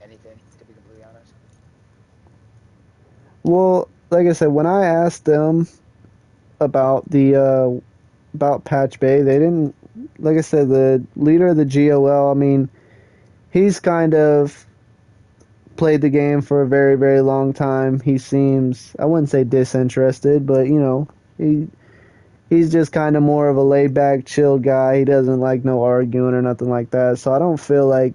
anything, to be completely honest. Well, like I said, when I asked them about the about Patch Bay. They didn't, like I said, the leader of the GOL. I mean, he's kind of played the game for a very very long time. He seems, I wouldn't say disinterested, but he's just kind of more of a laid back, chill guy. He doesn't like no arguing or nothing like that. So I don't feel like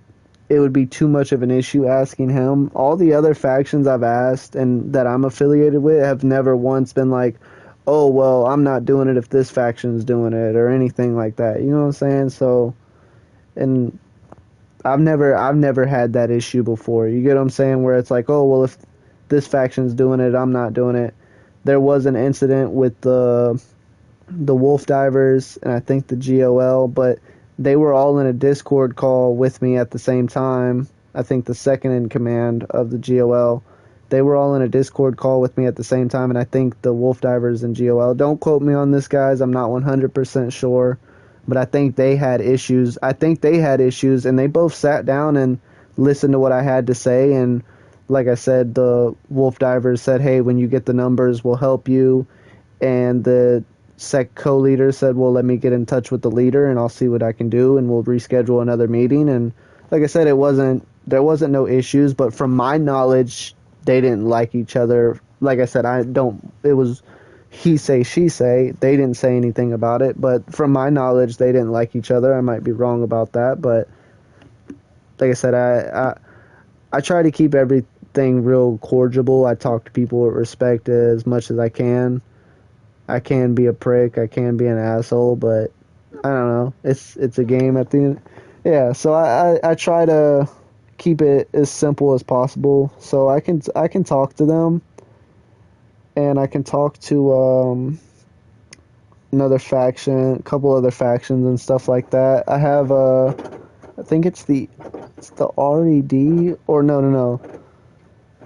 it would be too much of an issue asking him. All the other factions I've asked and that I'm affiliated with have never once been like, oh, well, I'm not doing it if this faction's doing it or anything like that. You know what I'm saying? So, and I've never had that issue before. You get what I'm saying? Where it's like, oh, well, if this faction's doing it, I'm not doing it. There was an incident with the Wolf Divers and I think the GOL, but they were all in a Discord call with me at the same time. I think the second in command of the GOL. They were all in a Discord call with me at the same time, and I think the Wolf Divers and GOL. Don't quote me on this, guys. I'm not 100% sure, but I think they had issues. I think they had issues, and they both sat down and listened to what I had to say. And like I said, the Wolf Divers said, "Hey, when you get the numbers, we'll help you." And the sec co-leader said, well, let me get in touch with the leader and I'll see what I can do and we'll reschedule another meeting. And like I said, there wasn't no issues, but from my knowledge, they didn't like each other. Like I said, it was he say, she say. They didn't say anything about it, but from my knowledge, they didn't like each other. I might be wrong about that, but like I said, I try to keep everything real cordial. I talk to people with respect as much as I can. I can be a prick, I can be an asshole, but I don't know. It's a game at the end. Yeah, so I try to keep it as simple as possible. So I can talk to them, and I can talk to another faction, a couple other factions and stuff like that. I have I think it's the RED, or no,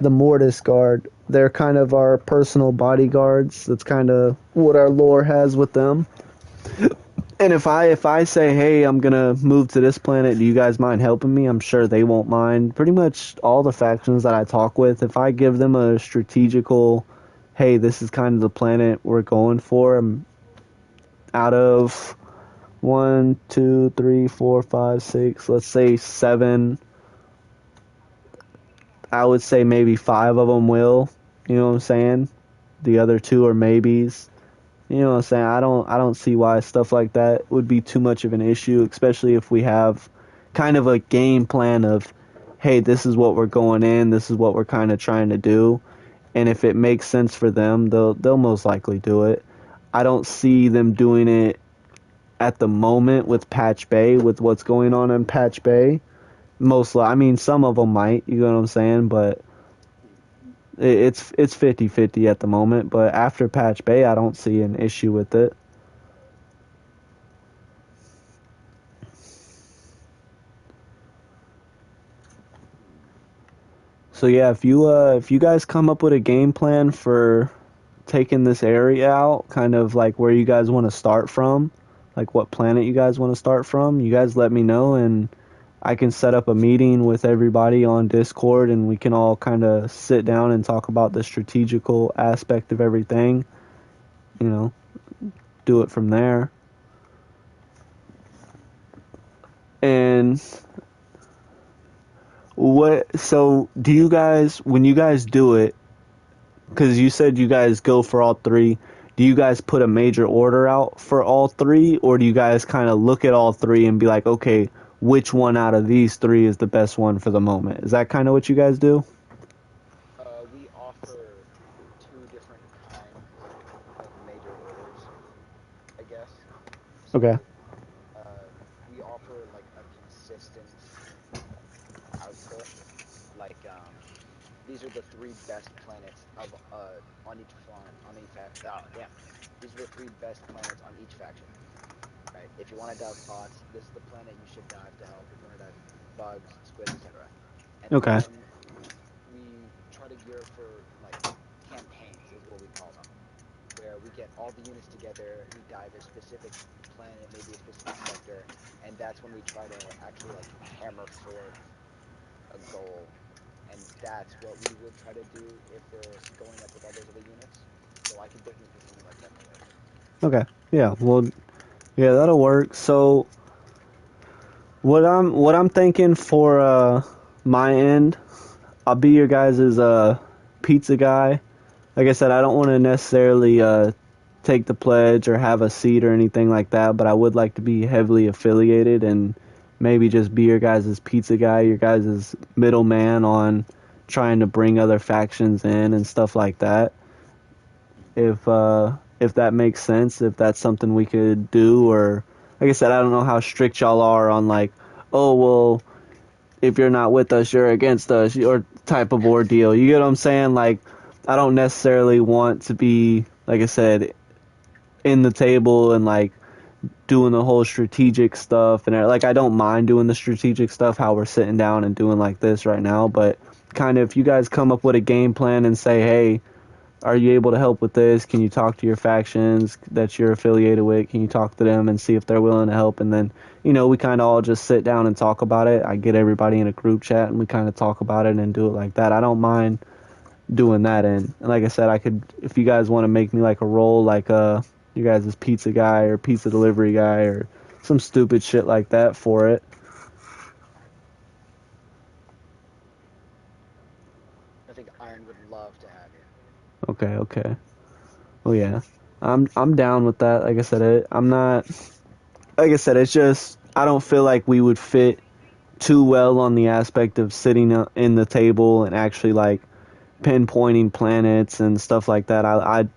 the Mortis Guard. They're kind of our personal bodyguards. That's kind of what our lore has with them. And if I say, hey, I'm gonna move to this planet, do you guys mind helping me? I'm sure they won't mind. Pretty much all the factions that I talk with, if I give them a strategical, hey, this is kind of the planet we're going for, out of 1, 2, 3, 4, 5, 6, let's say 7, I would say maybe 5 of them will. You know what I'm saying? The other 2 are maybes. You know what I'm saying? I don't see why stuff like that would be too much of an issue, especially if we have kind of a game plan of, hey, this is what we're going in, this is what we're kind of trying to do, and if it makes sense for them, they'll most likely do it. I don't see them doing it at the moment with Patch Bay, with what's going on in Patch Bay. I mean, some of them might, you know what I'm saying, but it's 50-50 at the moment. But after Patch Bay, I don't see an issue with it. So yeah, if you guys come up with a game plan for taking this area out, kind of like where you guys want to start from, like what planet you guys want to start from, you guys let me know, and I can set up a meeting with everybody on Discord, and we can all kind of sit down and talk about the strategical aspect of everything, you know, do it from there. And so do you guys, when you guys do it, because you said you guys go for all 3, do you guys put a major order out for all 3, or do you guys kind of look at all 3 and be like, okay, which one out of these 3 is the best one for the moment? Is that kind of what you guys do? We offer 2 different kinds of major orders, I guess. Okay. So we offer like a consistent output. Like these are the 3 best planets of on each on each oh damn. These are the 3 best planets on each faction. Right? If you want to dive bots, this is the planet you should dive to help. If you want to dive bugs, squids, etc. And Okay. then we try to gear for like campaigns is what we call them, where we get all the units together, we dive a specific planet, maybe a specific sector, and that's when we try to actually like hammer forth a goal. And that's what we would try to do if we're going up with all those other units. So I could definitely see something like that in the works. Okay. Yeah. Well, yeah, that'll work. So what I'm thinking for my end, I'll be your guys' pizza guy. Like I said, I don't want to necessarily take the pledge or have a seat or anything like that, but I would like to be heavily affiliated and maybe just be your guys' pizza guy, your guys' middleman on trying to bring other factions in and stuff like that. If that makes sense, if that's something we could do, or like I said, I don't know how strict y'all are on like, oh well, if you're not with us, you're against us, or type of ordeal. You get what I'm saying? Like, I don't necessarily want to be, like I said, in the table and like doing the whole strategic stuff, and like I don't mind doing the strategic stuff, how we're sitting down and doing like this right now, but kind of if you guys come up with a game plan and say, hey, are you able to help with this? Can you talk to your factions that you're affiliated with? Can you talk to them and see if they're willing to help? And then, we kind of all just sit down and talk about it. I get everybody in a group chat and we kind of talk about it and do it like that. I don't mind doing that. And like I said, I could, if you guys want to make me like a role, like you guys' pizza guy or pizza delivery guy or some stupid shit like that for it. I think Iron would love to have you. Okay. Well, yeah, I'm down with that. Like I said, I'm not. Like I said, it's just I don't feel like we would fit too well on the aspect of sitting in the table and actually like pinpointing planets and stuff like that. I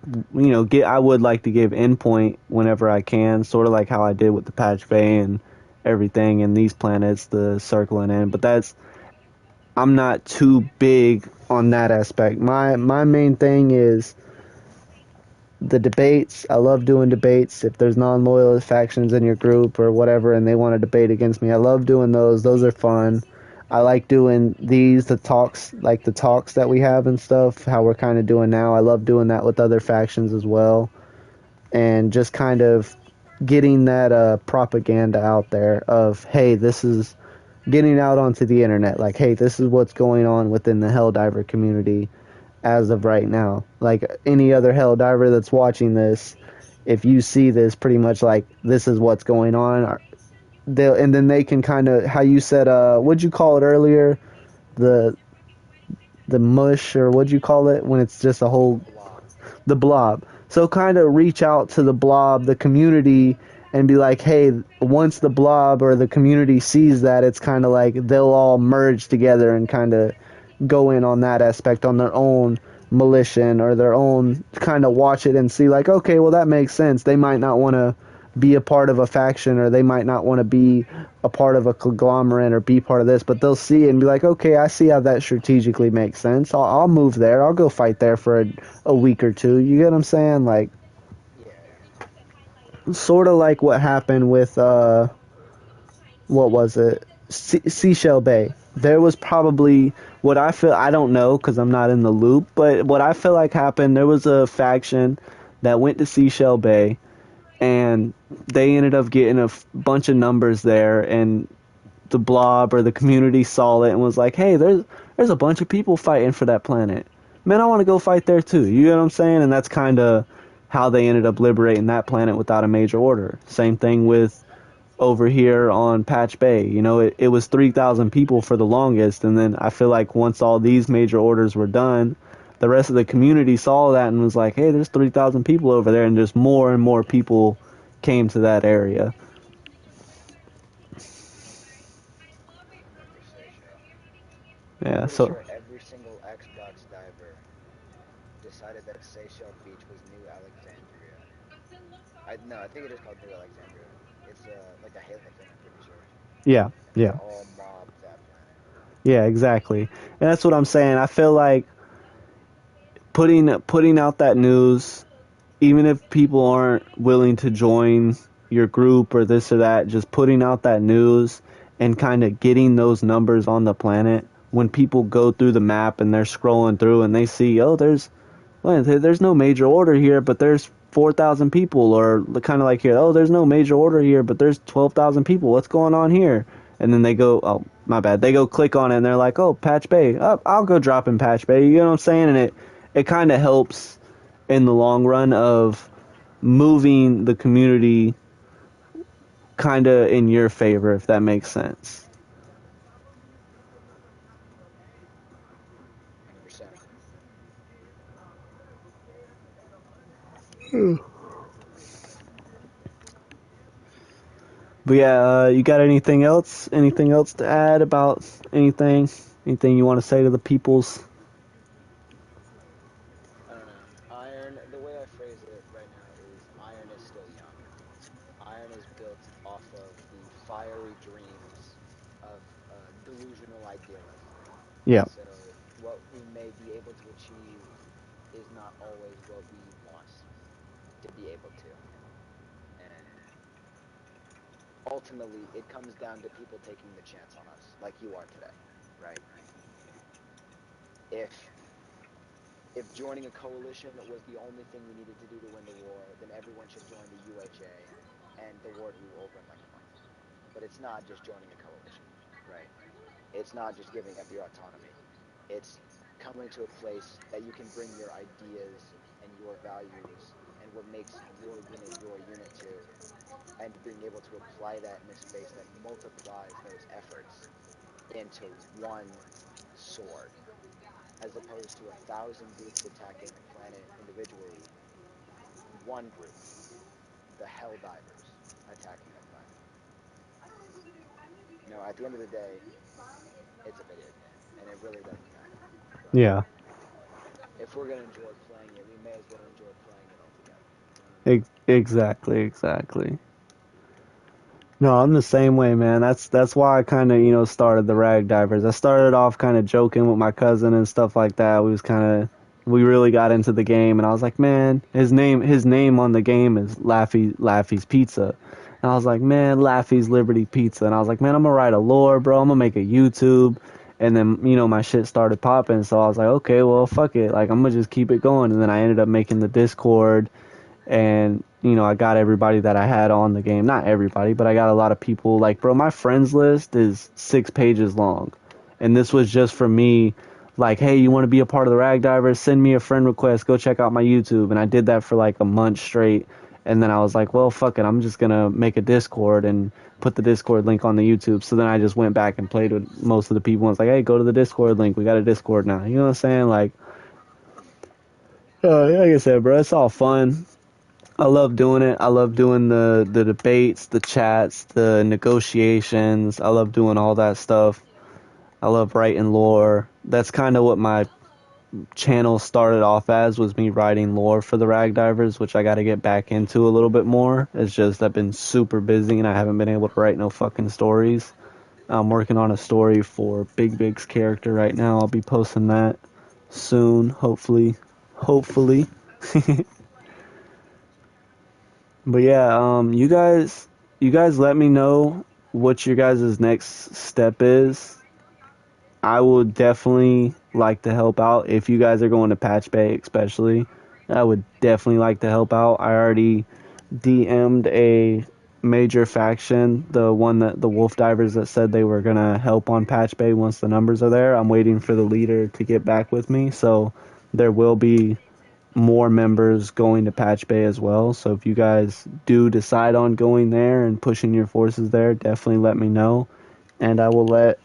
would like to give endpoint whenever I can, sort of like how I did with the Patch Bay and everything and these planets, the circling in. But I'm not too big on that aspect. My main thing is the debates. I love doing debates. If there's non-loyalist factions in your group or whatever and they want to debate against me, I love doing those. Those are fun. I like doing the talks, like the talks that we have and stuff, how we're kind of doing now. I love doing that with other factions as well. And just kind of getting that propaganda out there of, hey, this is getting out onto the internet, like, hey, this is what's going on within the Helldiver community as of right now. Like any other Helldiver that's watching this, if you see this, pretty much like this is what's going on, they'll, and then they can kind of, how you said, what'd you call it earlier, the mush, or what'd you call it when it's just a whole, Blob. the blob. So kind of reach out to the blob, the community, and be like, hey, once the blob or the community sees that, it's kind of like they'll all merge together and kind of go in on that aspect on their own militia or their own, kind of watch it and see like, okay, well, that makes sense. They might not want to be a part of a faction, or they might not want to be a part of a conglomerate or be part of this, but they'll see it and be like, okay, I see how that strategically makes sense. I'll move there. I'll go fight there for a week or two. You get what I'm saying? Like, Yeah, yeah. sort of like what happened with what was it? Seashell Bay. There was probably, what I feel, I don't know because I'm not in the loop, but what I feel like happened, there was a faction that went to Seashell Bay, and they ended up getting a bunch of numbers there, and the blob or the community saw it and was like, hey, there's a bunch of people fighting for that planet. Man, I want to go fight there too. You know what I'm saying? And that's kind of how they ended up liberating that planet without a major order. Same thing with over here on Patch Bay. You know, it was 3,000 people for the longest, and then I feel like once all these major orders were done, the rest of the community saw that and was like, hey, there's 3,000 people over there, and just more and more people came to that area. I remember Seychelles. I'm Yeah, pretty so sure every single Xbox diver decided that Seychelles Beach was New Alexandria. I no, I think it is called New Alexandria. It's like a Halo thing. I'm pretty sure. yeah, And they yeah. all mobbed that planet. Yeah, exactly. And that's what I'm saying. I feel like putting out that news, even if people aren't willing to join your group or this or that, just putting out that news and kind of getting those numbers on the planet. When people go through the map and they're scrolling through and they see, oh, there's no major order here, but there's 4,000 people, or kind of like here, oh, there's no major order here, but there's 12,000 people. What's going on here? And then they go, oh, my bad. They go click on it and they're like, oh, Patch Bay. Oh, I'll go drop in Patch Bay. You know what I'm saying? And it kind of helps in the long run of moving the community kind of in your favor, if that makes sense. 100%. But yeah, you got anything else? Anything else to add about anything? Anything you want to say to the peoples? I don't know. Iron. The way I phrase it right now is iron is still young. Iron is built off of the fiery dreams of delusional idealists. Yeah, So what we may be able to achieve is not always what we want to be able to. And ultimately, it comes down to people taking the chance on us, like you are today, right? If if joining a coalition was the only thing we needed to do to win the war, then everyone should join the UHA, and the war would be over in like a month. But it's not just joining a coalition, right? It's not just giving up your autonomy. It's coming to a place that you can bring your ideas and your values and what makes your unit too, and being able to apply that in a space that multiplies those efforts into one sword, as opposed to 1,000 groups attacking a planet individually. One group, the Helldivers, attacking a planet. At the end of the day, it's a video game, and it really doesn't matter. But yeah, if we're gonna enjoy playing it, we may as well enjoy playing it all together. exactly, exactly. No, I'm the same way, man. That's why I kind of started the Rag Divers. I started off kind of joking with my cousin and stuff like that. We really got into the game, and I was like, man, his name on the game is Laffy's Pizza, and I was like, man, Laffy's Liberty Pizza, and I was like, man, I'm gonna write a lore, bro. I'm gonna make a YouTube, and then my shit started popping, so I was like, okay, well, fuck it, like I'm gonna just keep it going, and then I ended up making the Discord, and I got everybody that I had on the game. Not everybody, but I got a lot of people. Like, bro, my friends list is 6 pages long. And this was just for me, like, hey, you want to be a part of the Rag Divers? Send me a friend request. Go check out my YouTube. And I did that for like a month straight. And then I was like, well, fuck it. I'm just going to make a Discord and put the Discord link on the YouTube. So then I just went back and played with most of the people. And was like, hey, go to the Discord link. We got a Discord now. You know what I'm saying? Like, like I said, bro, it's all fun. I love doing it. I love doing the debates, the chats, the negotiations. I love doing all that stuff. I love writing lore. That's kind of what my channel started off as, was me writing lore for the Rag Divers, which I got to get back into a little bit more. It's just I've been super busy and I haven't been able to write no fucking stories. I'm working on a story for Big Big's character right now. I'll be posting that soon, hopefully. Hopefully. But yeah, you guys let me know what your guys' next step is. I would definitely like to help out if you guys are going to Patch Bay, especially. I would definitely like to help out. I already DM'd a major faction, the one that the Wolf Divers that said they were gonna help on Patch Bay once the numbers are there. I'm waiting for the leader to get back with me, so there will be more members going to Patch Bay as well. So if you guys do decide on going there and pushing your forces there, definitely let me know. And I will let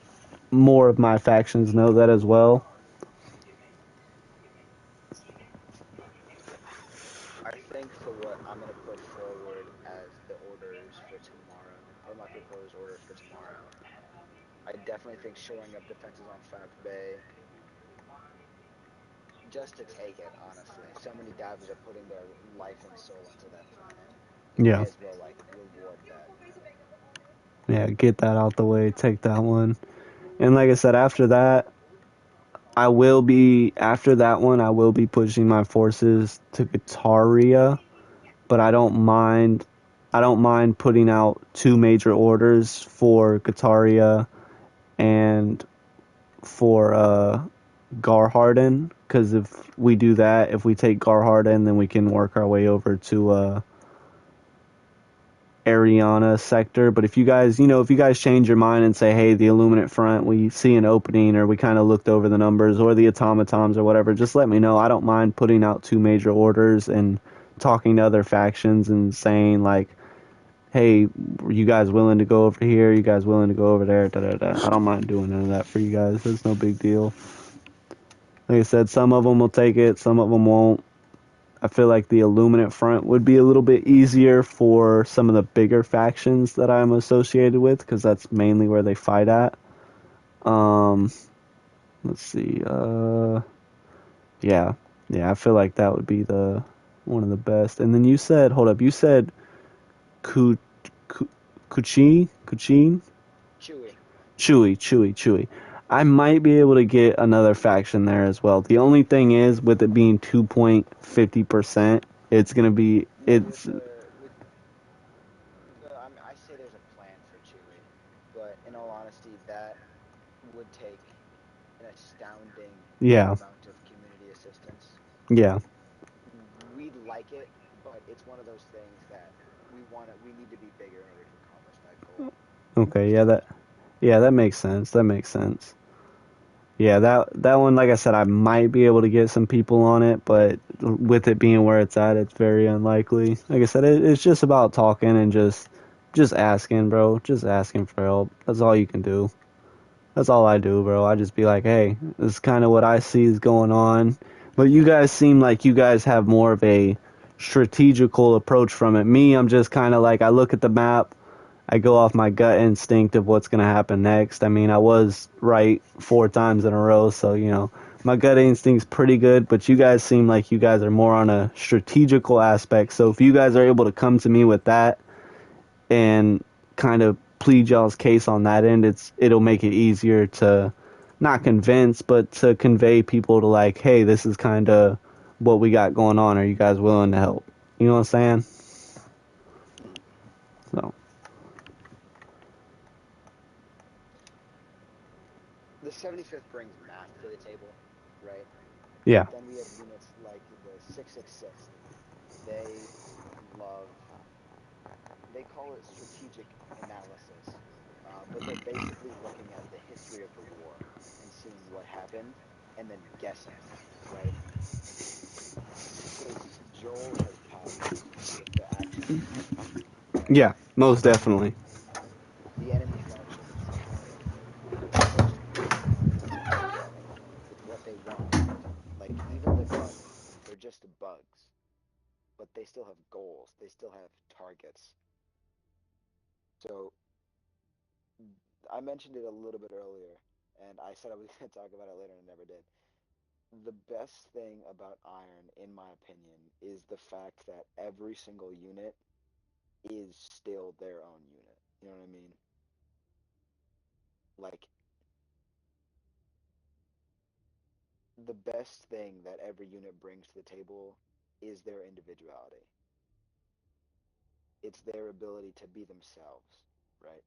more of my factions know that as well. I think for what I'm going to put forward as the orders for tomorrow, or my proposed orders for tomorrow, I definitely think shoring up defenses on Fact Bay, just to take it, honestly. So many divers are putting their life and soul into that planet. You may Yeah. as well, like, reward that. Yeah, get that out the way, take that one. And like I said, after that one, I will be pushing my forces to Guitaria, but I don't mind putting out two major orders for Guitaria and for Garharden, because if we do that, if we take Garharden, then we can work our way over to Ariana sector. But if you guys change your mind and say, hey, the Illuminate front, we see an opening, or we kind of looked over the numbers, or the automatons or whatever, just let me know. I don't mind putting out two major orders and talking to other factions and saying like, hey, you guys willing to go over here? You guys willing to go over there? Da, da, da. I don't mind doing none of that for you guys. It's no big deal. Like I said, some of them will take it, some of them won't. I feel like the Illuminate front would be a little bit easier for some of the bigger factions that I'm associated with, because that's mainly where they fight at. Um, let's see. Yeah, yeah. I feel like that would be the one of the best. And then you said, hold up, you said Ku, Ku, Kuchin, Chewy. Chewy. I might be able to get another faction there as well. The only thing is, with it being 2.50%, it's gonna be Yeah, it's I say there's a plan for Chewy, but in all honesty, that would take an astounding yeah, amount of community assistance. yeah. We'd like it, but it's one of those things that we need to be bigger in order to accomplish that goal. Okay, yeah, that makes sense. That makes sense. Yeah, that one, like I said, I might be able to get some people on it, but with it being where it's at, it's very unlikely. Like I said, it's just about talking and just asking, bro. Just asking for help. That's all you can do. That's all I do, bro. I just be like, hey, this is kind of what I see is going on. But you guys seem like you guys have more of a strategical approach from it. Me, I'm just kind of like, I look at the map, I go off my gut instinct of what's going to happen next. I mean, I was right 4 times in a row, so, my gut instinct's pretty good, but you guys seem like you guys are more on a strategical aspect. So if you guys are able to come to me with that and kind of plead y'all's case on that end, it'll make it easier to not convince, but to convey people to like, hey, this is kind of what we got going on. Are you guys willing to help? You know what I'm saying? Hmm. So The 75th brings math to the table, right? yeah, But then we have units like the 666th. They love, they call it strategic analysis, but they're basically looking at the history of the war and seeing what happened and then guessing, right? Because Joel has power with the actions of his people, right? Yeah, most definitely. The enemy factions have most power with what they want. Like, even the bugs, they're just bugs, but they still have goals, they still have targets. So, I mentioned it a little bit earlier, and I said I was going to talk about it later and I never did. The best thing about Iron, in my opinion, is the fact that every single unit is still their own unit. You know what I mean? Like, the best thing that every unit brings to the table is their individuality. It's their ability to be themselves, right?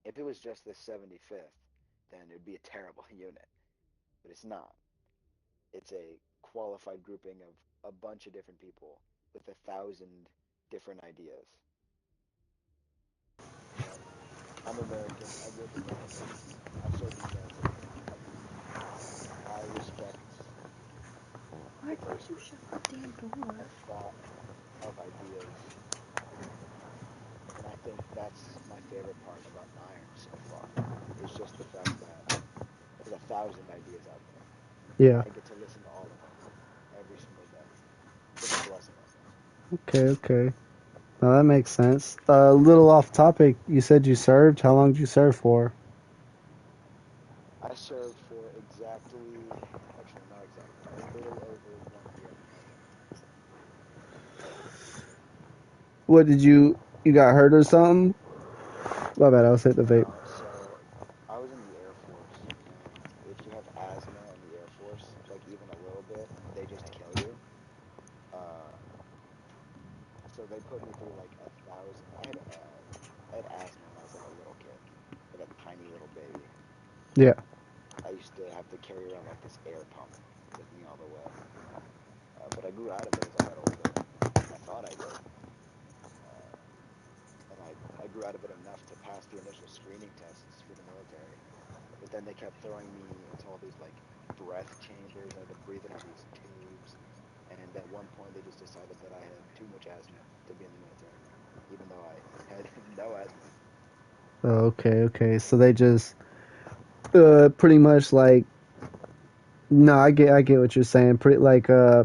If it was just the 75th, then it'd be a terrible unit, but it's not. It's a qualified grouping of a bunch of different people with 1,000 different ideas. You know, I'm American. I grew up in the military. I've served in the military. I respect Why did you diversity. shut the damn door? Of thought, of ideas, and I think that's my favorite part about Iron so far. Is just the fact that there's 1,000 ideas out there, and Yeah. I get to listen to all of them every single day. It's like a blessing almost. Okay, okay. Now that makes sense. A little off topic, you said you served. How long did you serve for? I served for exactly, actually not exactly, a little over 1 year in the military. What did you got hurt or something? My bad, I was hitting the vape. No, so I was in the Air Force, and if you have asthma in the Air Force, like even a little bit, they just kill you. Uh, so they put me through like 1,000. I had asthma when I was like a little kid, like a tiny little baby. Yeah. I used to have to carry around like this air pump with me all the way. But I grew out of it as I got older. I thought I did. Uh, and I grew out of it enough to pass the initial screening tests for the military. But then they kept throwing me into all these like breath chambers. I had to breathe in all these tubes. And at one point, they just decided that I had too much asthma to be in the military, even though I had no asthma. Oh, okay, okay. So they just pretty much like no, I get what you're saying. Pretty like I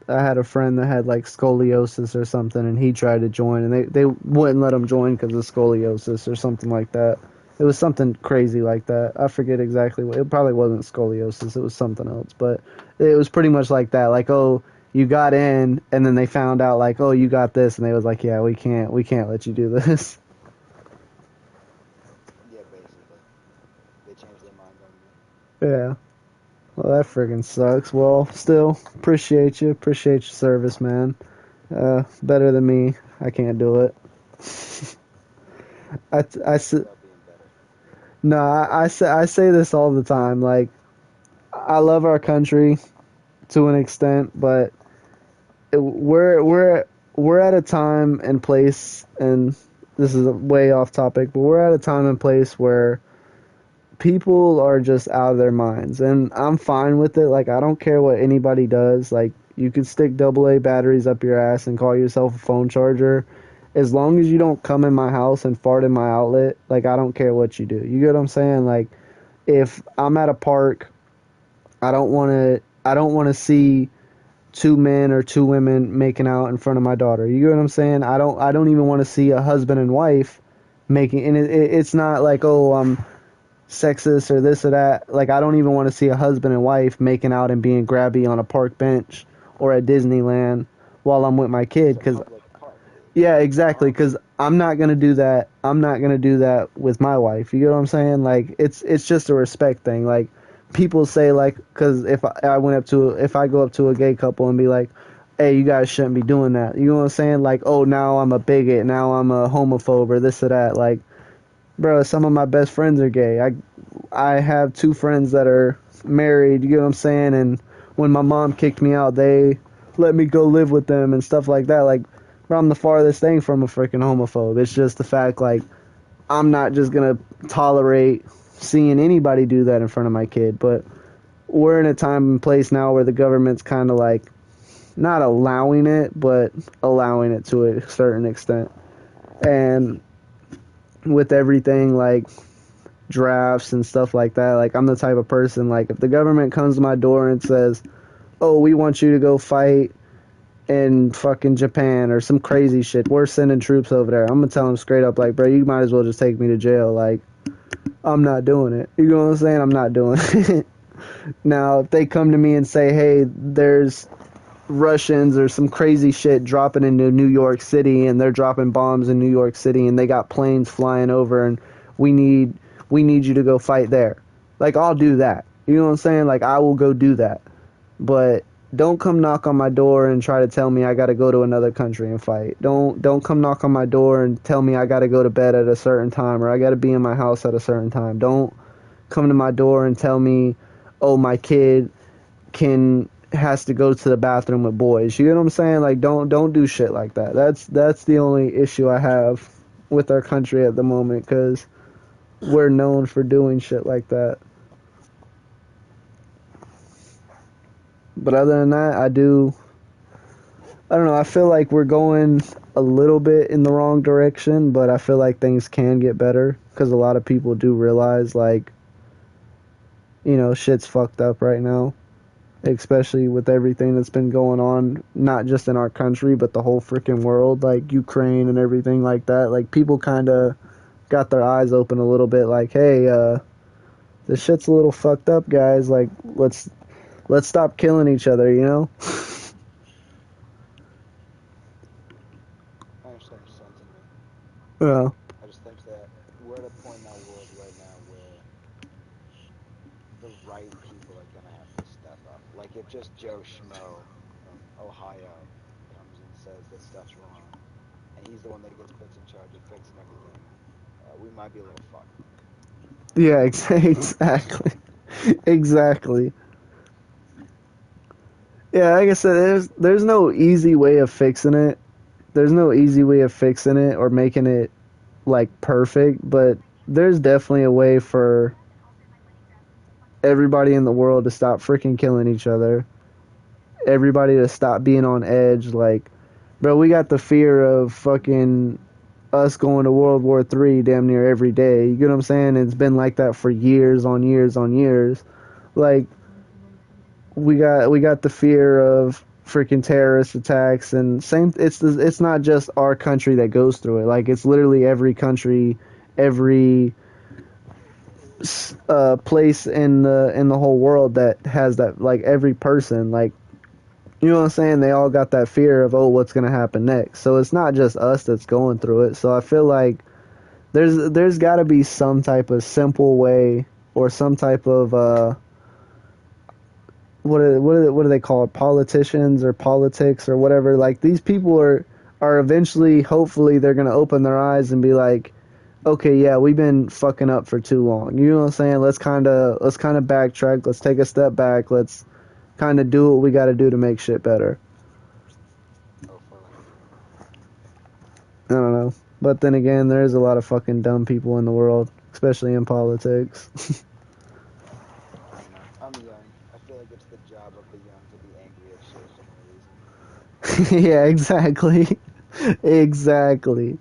had a friend that had like scoliosis or something, and he tried to join, and they wouldn't let him join because of scoliosis or something like that. It was something crazy like that. I forget exactly what. It probably wasn't scoliosis. It was something else, but it was pretty much like that. Like, oh, you got in, and then they found out like, oh, you got this, and they was like, yeah, we can't let you do this. Yeah, basically, they changed their mind on me. Yeah. Well, that friggin' sucks. Well, still appreciate you. Appreciate your service, man. Better than me. I can't do it. I, Talk about being better. no, I say this all the time. Like, I love our country to an extent, but we're at a time and place, and this is way off topic, but we're at a time and place where people are just out of their minds, and I'm fine with it. Like, I don't care what anybody does. Like, you could stick AA batteries up your ass and call yourself a phone charger. As long as you don't come in my house and fart in my outlet, like, I don't care what you do. You get what I'm saying? Like, if I'm at a park, I don't want to see two men or two women making out in front of my daughter. You get what I'm saying? I don't even want to see a husband and wife making, and it's not like, oh, sexist or this or that. Like, I don't even want to see a husband and wife making out and being grabby on a park bench or at Disneyland while I'm with my kid. It's a Because public park, dude. yeah, It's exactly. harmful. Because I'm not gonna do that. I'm not gonna do that with my wife. You get what I'm saying? Like, it's just a respect thing. Like, people say like, because if I go up to a gay couple and be like, hey, you guys shouldn't be doing that. You know what I'm saying? Like, oh, now I'm a bigot. Now I'm a homophobe or this or that. Like, bro, some of my best friends are gay. I have two friends that are married, you get what I'm saying? And when my mom kicked me out, they let me go live with them and stuff like that. Like, Bro, I'm the farthest thing from a freaking homophobe. It's just the fact, like, I'm not just gonna tolerate seeing anybody do that in front of my kid. But we're in a time and place now where the government's kind of like not allowing it, but allowing it to a certain extent. And with everything like drafts and stuff like that, like I'm the type of person, like if the government comes to my door and says, "Oh, we want you to go fight in fucking Japan or some crazy shit. We're sending troops over there." I'm gonna tell them straight up, like, bro, you might as well just take me to jail. Like, I'm not doing it. You know what I'm saying? I'm not doing it. Now, if they come to me and say, hey, there's Russians or some crazy shit dropping into New York City and they're dropping bombs in New York City and they got planes flying over and we need you to go fight there. Like, I'll do that. You know what I'm saying? Like, I will go do that. But don't come knock on my door and try to tell me I got to go to another country and fight. Don't come knock on my door and tell me I got to go to bed at a certain time or I got to be in my house at a certain time. Don't come to my door and tell me, "Oh, my kid has to go to the bathroom with boys." You know what I'm saying? Like, don't do shit like that. That's the only issue I have with our country at the moment, cuz we're known for doing shit like that. But other than that, I don't know, I feel like we're going a little bit in the wrong direction, but I feel like things can get better because a lot of people do realize, like, you know, shit's fucked up right now, especially with everything that's been going on, not just in our country, but the whole freaking world, like Ukraine and everything like that. Like, people kind of got their eyes open a little bit, like, hey, this shit's a little fucked up, guys. Like, let's stop killing each other, you know? I understand your sentiment. Yeah. I just think that we're at a point in our world right now where the right people are gonna have to step up. Like if just Joe Schmo from Ohio comes and says that stuff's wrong, and he's the one that gets put in charge of fixing everything, we might be a little fucked. Yeah, exactly. Exactly. Yeah, like I said, there's no easy way of fixing it. There's no easy way of fixing it or making it like perfect, but there's definitely a way for everybody in the world to stop freaking killing each other. Everybody to stop being on edge. Like, bro, we got the fear of fucking us going to World War III damn near every day. You get what I'm saying? It's been like that for years on years on years. Like, we got the fear of freaking terrorist attacks and same. It's not just our country that goes through it. Like, it's literally every country, every place in the whole world that has that. Like, every person, like, you know what I'm saying? They all got that fear of, oh, what's gonna happen next. So it's not just us that's going through it. So I feel like there's got to be some type of simple way or some type of what do they call it? Politicians or politics or whatever. Like, these people are eventually, hopefully, they're gonna open their eyes and be like, okay, yeah, we've been fucking up for too long. You know what I'm saying? Let's kind of backtrack. Let's take a step back. Let's kind of do what we got to do to make shit better. Hopefully. I don't know. But then again, there's a lot of fucking dumb people in the world, especially in politics. I don't know. I'm young. I feel like it's the job of the young to be angry at shit for no reason. Yeah, exactly. Exactly.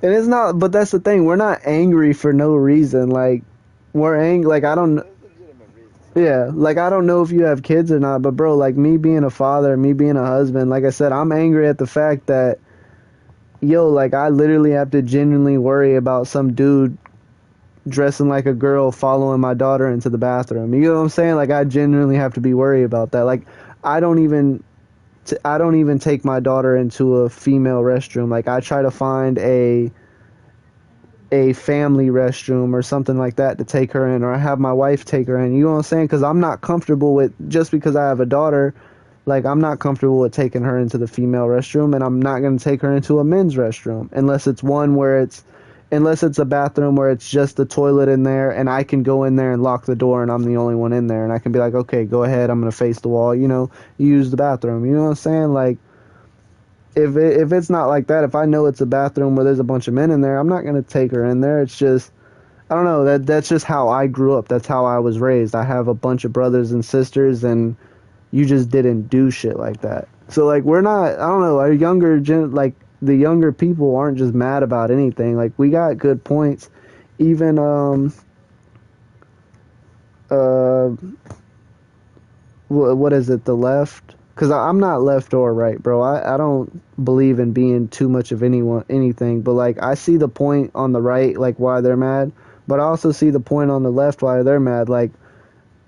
And it's not, but that's the thing. We're not angry for no reason. Like, we're angry. Like, I don't. There's legitimate reasons. Yeah, like, I don't know if you have kids or not, but bro, like, me being a father, me being a husband, like I said, I'm angry at the fact that, yo, like, I literally have to genuinely worry about some dude dressing like a girl following my daughter into the bathroom. You know what I'm saying? Like, I genuinely have to be worried about that. Like, I don't even I don't even take my daughter into a female restroom. Like, I try to find a family restroom or something like that to take her in, or I have my wife take her in. You know what I'm saying? Because I'm not comfortable with, just because I have a daughter, like, I'm not comfortable with taking her into the female restroom, and I'm not going to take her into a men's restroom unless it's one where unless it's a bathroom where it's just the toilet in there and I can go in there and lock the door and I'm the only one in there and I can be like, okay, go ahead, I'm going to face the wall, you know, use the bathroom. You know what I'm saying? Like, if it's not like that, if I know it's a bathroom where there's a bunch of men in there, I'm not gonna take her in there. It's just I don't know, that's just how I grew up. That's how I was raised. I have a bunch of brothers and sisters, and you just didn't do shit like that. So like we're not, I don't know, our like the younger people aren't just mad about anything. Like we got good points. Even uh what is it, the left? Because I'm not left or right, bro. I don't believe in being too much of anything, but like I see the point on the right, like why they're mad, but I also see the point on the left why they're mad. Like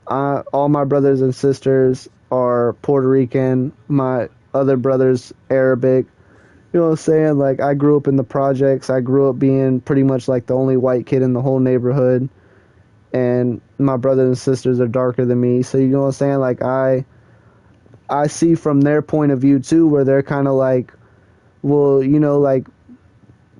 all my brothers and sisters are Puerto Rican, my other brothers Arabic. You know what I'm saying? Like I grew up in the projects. I grew up being pretty much like the only white kid in the whole neighborhood, and my brothers and sisters are darker than me. So you know what I'm saying? Like I see from their point of view too, where they're kind of like, well, you know, like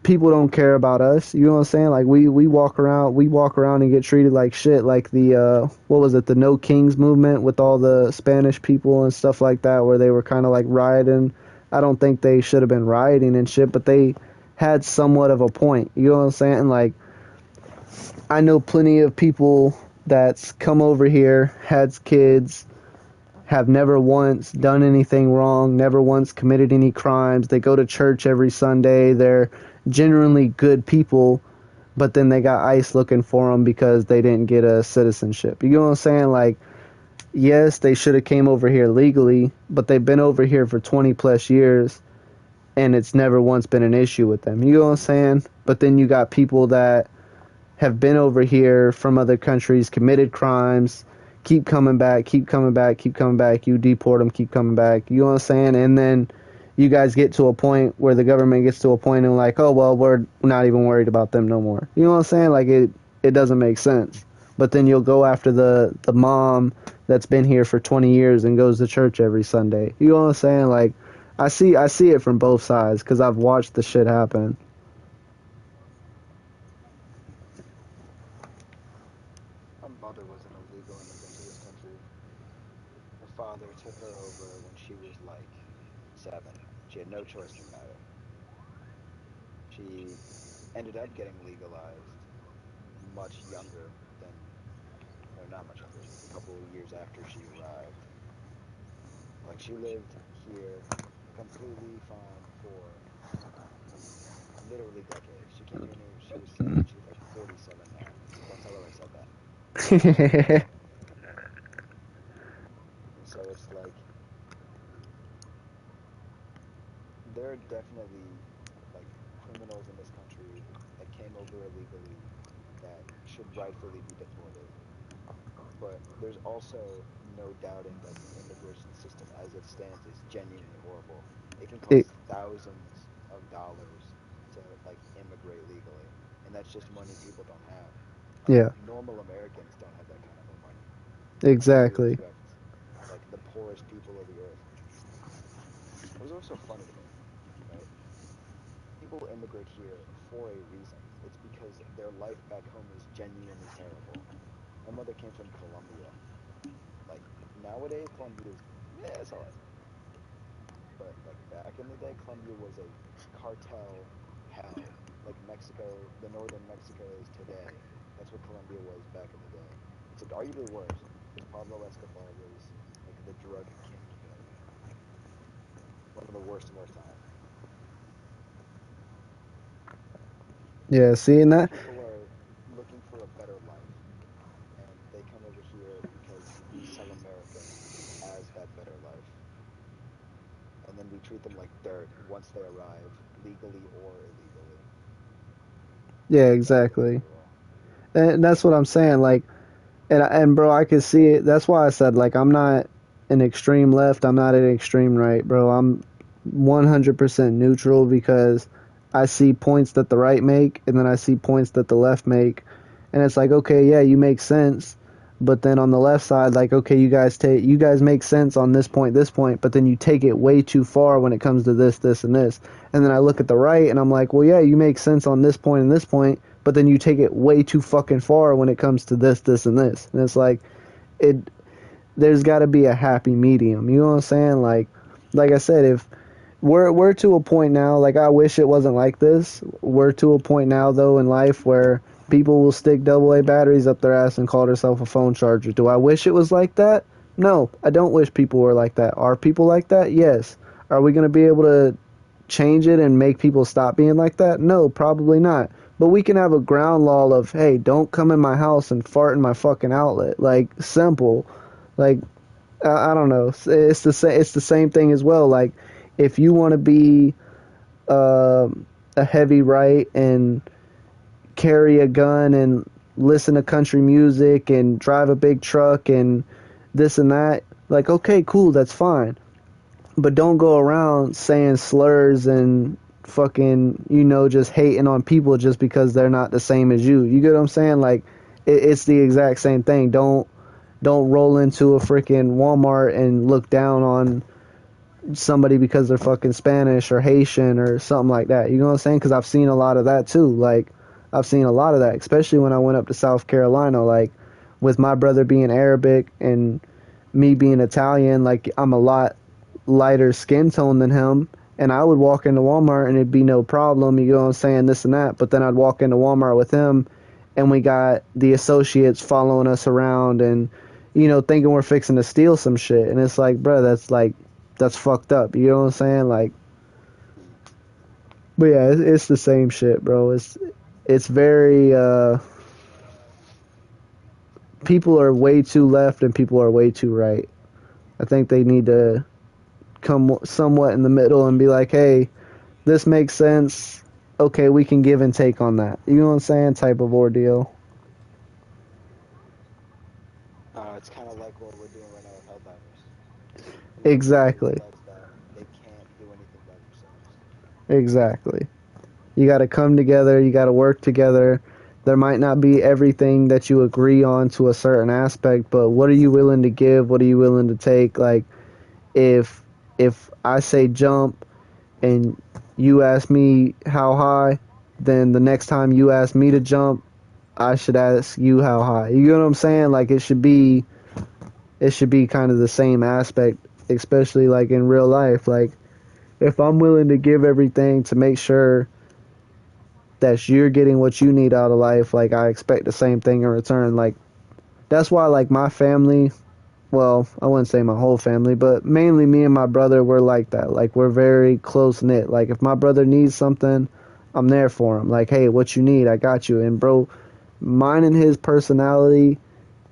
people don't care about us. You know what I'm saying? Like we walk around and get treated like shit. Like the what was it, the No Kings movement with all the Spanish people and stuff like that, where they were kind of like rioting. I don't think they should have been rioting and shit, but they had somewhat of a point. You know what I'm saying? Like I know plenty of people that's come over here, had kids, have never once done anything wrong, never once committed any crimes. They go to church every Sunday. They're genuinely good people, but then they got ICE looking for them because they didn't get a citizenship. You know what I'm saying? Like, yes, they should have came over here legally, but they've been over here for 20 plus years, and it's never once been an issue with them. You know what I'm saying? But then you got people that have been over here from other countries, committed crimes, keep coming back, keep coming back, keep coming back. You deport them, keep coming back. You know what I'm saying? And then you guys get to a point where the government gets to a point and like, oh well, we're not even worried about them no more. You know what I'm saying? Like it doesn't make sense. But then you'll go after the mom that's been here for 20 years and goes to church every Sunday. You know what I'm saying? Like I see it from both sides because I've watched the shit happen. My mother was an illegal immigrant to this country. Her father took her over when she was like 7. She had no choice in the matter. She ended up getting legalized much younger than, no, not much younger, a couple of years after she arrived. Like, she lived here completely fine for literally decades. She came here when she was 7. She's like 47 now. Don't tell her I said that. And so it's like, there are definitely like criminals in this country that came over illegally that should rightfully be deported. But there's also no doubting that the immigration system as it stands is genuinely horrible. It can it, cost thousands of dollars to like immigrate legally, and that's just money people don't have. Like yeah, normal Americans don't have that kind of money. How could you exactly. expect like the poorest people of the earth? It was also funny to me, right? People immigrate here for a reason. It's because their life back home is genuinely terrible. My mother came from Colombia. Like nowadays, Colombia's it's all right, but like back in the day, Colombia was a cartel hell. Like Mexico, the northern Mexico is today. That's what Colombia was back in the day. Except arguably worse, because Pablo Escobar was like the drug kingpin, one of the worst of our time. Yeah, seeing that. People are looking for a better life, and they come over here because we sell America as that better life. And then we treat them like dirt once they arrive, legally or illegally. Yeah, It's not good exactly. overall. And that's what I'm saying. Like, and bro, I can see it. That's why I said like I'm not an extreme left. I'm not an extreme right, bro. I'm 100% neutral because I see points that the right make, and then I see points that the left make, and it's like, okay, yeah, you make sense, but then on the left side, like, okay, you guys make sense on this point, but then you take it way too far when it comes to this, and this, and then I look at the right, and I'm like, well, yeah, you make sense on this point and this point, but then you take it way too fucking far when it comes to this, and it's like, it, there's got to be a happy medium. You know what I'm saying? Like I said, if we're to a point now, like I wish it wasn't like this. We're to a point now though in life where people will stick AA batteries up their ass and call themselves a phone charger. Do I wish it was like that? No, I don't wish people were like that. Are people like that? Yes. Are we going to be able to change it and make people stop being like that? No, probably not. But we can have a ground law of, hey, don't come in my house and fart in my fucking outlet. Like, simple. Like, I don't know. It's the same thing as well. Like, if you want to be a heavy right and carry a gun and listen to country music and drive a big truck and this and that, like, okay, cool, that's fine. But don't go around saying slurs and fucking, just hating on people just because they're not the same as you. You get what I'm saying? Like, it's the exact same thing. Don't roll into a freaking Walmart and look down on somebody because they're fucking Spanish or Haitian or something like that. You know what I'm saying? Because I've seen a lot of that too. Like, I've seen a lot of that, especially when I went up to South Carolina. Like, with my brother being Arabic and me being Italian, like, I'm a lot lighter skin tone than him. And I would walk into Walmart and it'd be no problem. You know what I'm saying? This and that. But then I'd walk into Walmart with him and we got the associates following us around and, thinking we're fixing to steal some shit. And it's like, bro, that's fucked up. You know what I'm saying? Like, but yeah, it's the same shit, bro. It's very people are way too left and people are way too right. I think they need to come somewhat in the middle and be like, hey, this makes sense. Okay, we can give and take on that. You know what I'm saying? Type of ordeal. It's kind of like what we're doing right now with Helldivers. Exactly. Realize that they can't do anything by themselves. Exactly. You got to come together. You got to work together. There might not be everything that you agree on to a certain aspect, but what are you willing to give? What are you willing to take? Like, if I say jump and you ask me how high, then the next time you ask me to jump, I should ask you how high. You know what I'm saying? Like, it should be kind of the same aspect, especially like in real life. Like, if I'm willing to give everything to make sure that you're getting what you need out of life, like, I expect the same thing in return. Like, that's why, like, my family, well, I wouldn't say my whole family, but mainly me and my brother, we're like that. Like, we're very close knit. Like, if my brother needs something, I'm there for him. Like, hey, what you need, I got you. And bro, mine and his personality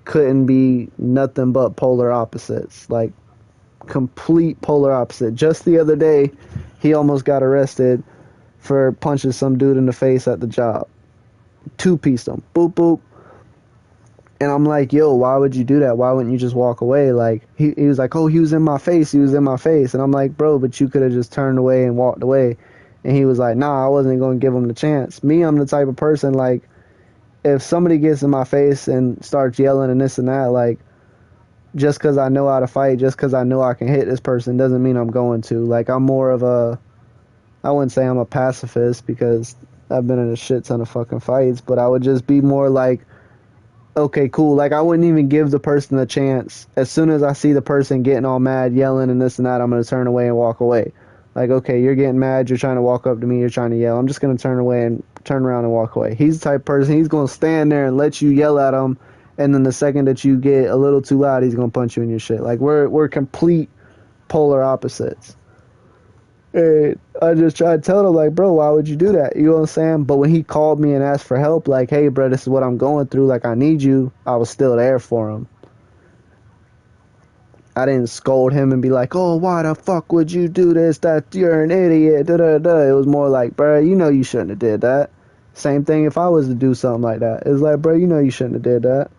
couldn't be nothing but polar opposites. Like, complete polar opposite. Just the other day, he almost got arrested for punching some dude in the face at the job. Two-pieced him. Boop, boop. And I'm like, yo, why would you do that? Why wouldn't you just walk away? Like, he was like, oh, he was in my face. He was in my face. And I'm like, bro, but you could have just turned away and walked away. And he was like, nah, I wasn't going to give him the chance. Me, I'm the type of person, like, if somebody gets in my face and starts yelling and this and that, like, just because I know how to fight, just because I know I can hit this person doesn't mean I'm going to. Like, I'm more of a, I wouldn't say I'm a pacifist because I've been in a shit ton of fucking fights, but I would just be more like, okay, cool. Like, I wouldn't even give the person a chance. As soon as I see the person getting all mad, yelling and this and that, I'm going to turn away and walk away. Like, okay, you're getting mad, you're trying to walk up to me, you're trying to yell. I'm just going to turn away and turn around and walk away. He's the type of person, he's going to stand there and let you yell at him, and then the second that you get a little too loud, he's going to punch you in your shit. Like, we're complete polar opposites. And I just tried to tell him, like, bro, why would you do that? You know what I'm saying? But when he called me and asked for help, like, hey, bro, this is what I'm going through, like, I need you, I was still there for him. I didn't scold him and be like, oh, why the fuck would you do this? That you're an idiot. Da, da, da. It was more like, bro, you know you shouldn't have did that. Same thing if I was to do something like that. It's like, bro, you know you shouldn't have did that.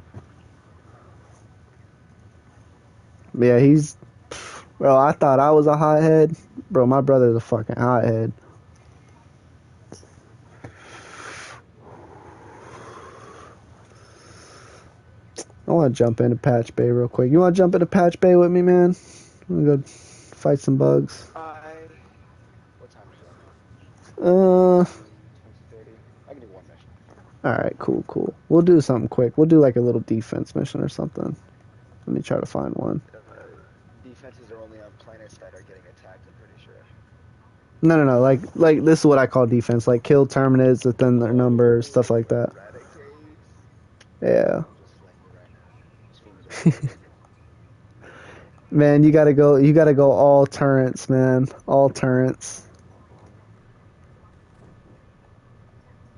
But yeah, bro, I thought I was a hothead. Bro, my brother's a fucking hothead. I want to jump into Patch Bay real quick. You want to jump into Patch Bay with me, man? I'm gonna go fight some bugs. What time is it? Uh, 20:30. I can do one mission. alright, cool. We'll do something quick. We'll do like a little defense mission or something. Let me try to find one. Defenses are only on planets that are getting attacked, I'm pretty sure. No. Like this is what I call defense. Like kill Terminids within their number, stuff like that. Eradicate. Yeah. I'll just flame you right now. This feels right. Man, you gotta go. You gotta go all turrets, man. All turrets.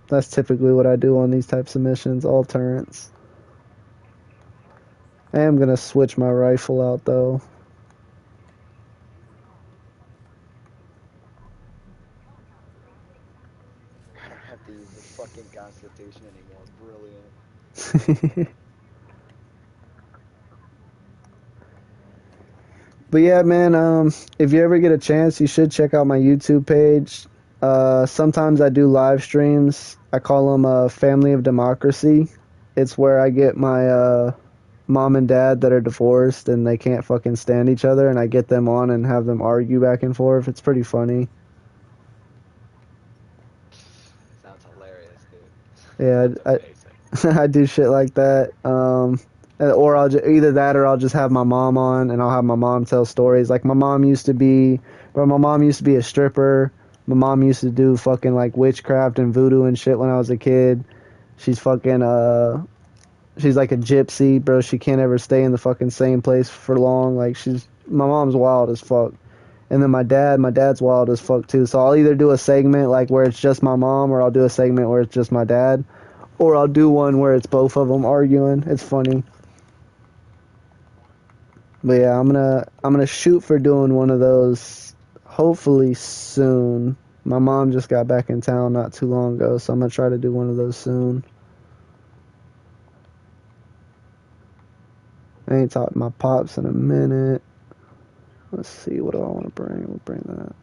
That's typically what I do on these types of missions. All turrets. I am gonna switch my rifle out though. I don't have to use the fucking Constitution anymore. Brilliant. But yeah, man. If you ever get a chance, you should check out my YouTube page. Sometimes I do live streams. I call them Family of Democracy. It's where I get my mom and dad that are divorced and they can't fucking stand each other, and I get them on and have them argue back and forth. It's pretty funny. Sounds hilarious, dude. Yeah, Sounds amazing. I do shit like that. Or either that or I'll just have my mom on and I'll have my mom tell stories. Like my mom used to be a stripper. My mom used to do fucking like witchcraft and voodoo and shit when I was a kid. She's fucking she's like a gypsy, bro. She can't ever stay in the fucking same place for long. Like my mom's wild as fuck. And then my dad's wild as fuck too. So I'll either do a segment like where it's just my mom, or I'll do a segment where it's just my dad, or I'll do one where it's both of them arguing. It's funny. But yeah, I'm gonna shoot for doing one of those hopefully soon. My mom just got back in town not too long ago, so I'm gonna try to do one of those soon. I ain't talked to my pops in a minute. Let's see, what do I want to bring? We'll bring that.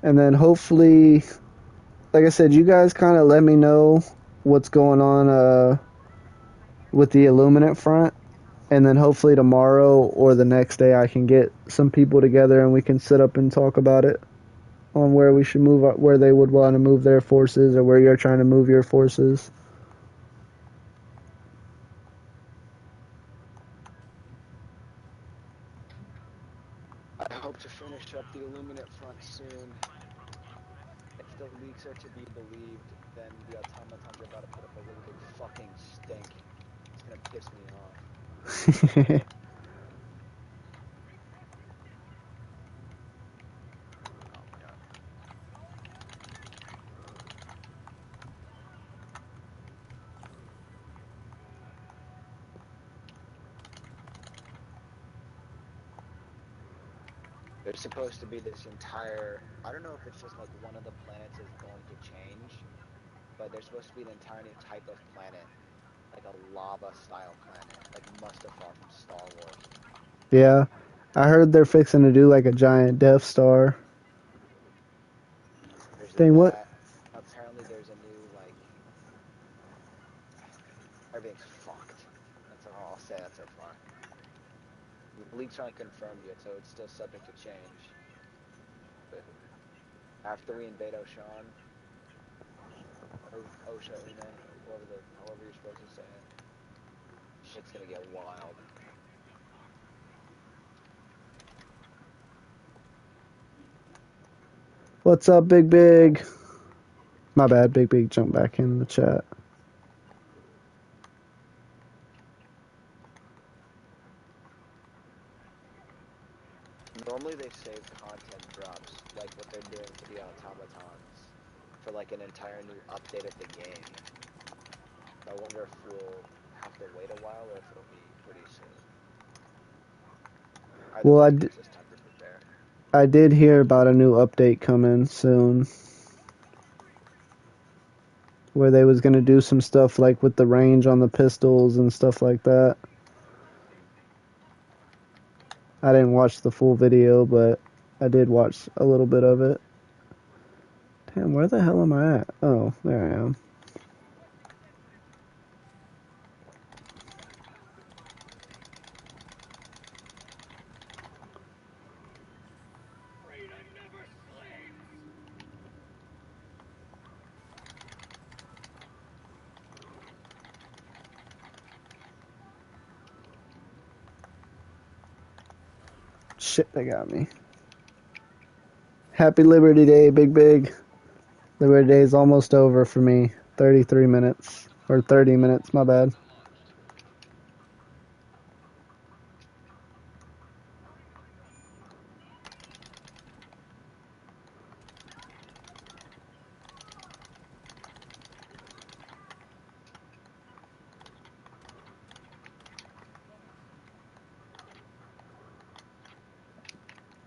And then hopefully, like I said, you guys kind of let me know what's going on with the Illuminate front, and then hopefully tomorrow or the next day I can get some people together and we can sit up and talk about it on where we should move, where they would want to move their forces, or where you're trying to move your forces. I hope to finish up the Illuminate front soon. If the leaks are to be believed, then the automatons are about to put up a really big fucking stink. It's gonna piss me off. Oh my god. There's supposed to be this entire, I don't know if it's just like one of the planets is going to change, but there's supposed to be an entire new type of planet, like a lava style planet, like Mustafar from Star Wars. Yeah, I heard they're fixing to do like a giant Death Star. There's Dang, what? that. Apparently there's a new, like, everything's fucked. That's all I'll say that so far. The leaks aren't confirmed yet, so it's still subject to change. But after we invade Oshan, or Osha Une, however you're supposed to say it, shit's gonna get wild. What's up, Big Big? My bad, Big Big jumped back in the chat. Normally they save content drops, like what they're doing for the automatons, for like an entire new update of the game. So I wonder if we'll have to wait a while or if it'll be pretty soon. Either Well, way, it gives us time to prepare. I did hear about a new update coming soon, where they was gonna do some stuff like with the range on the pistols and stuff like that. I didn't watch the full video, but I did watch a little bit of it. Damn, where the hell am I at? Oh, there I am. Shit, they got me. Happy Liberty Day, Big Big. Liberty Day is almost over for me. 33 minutes. Or 30 minutes, my bad.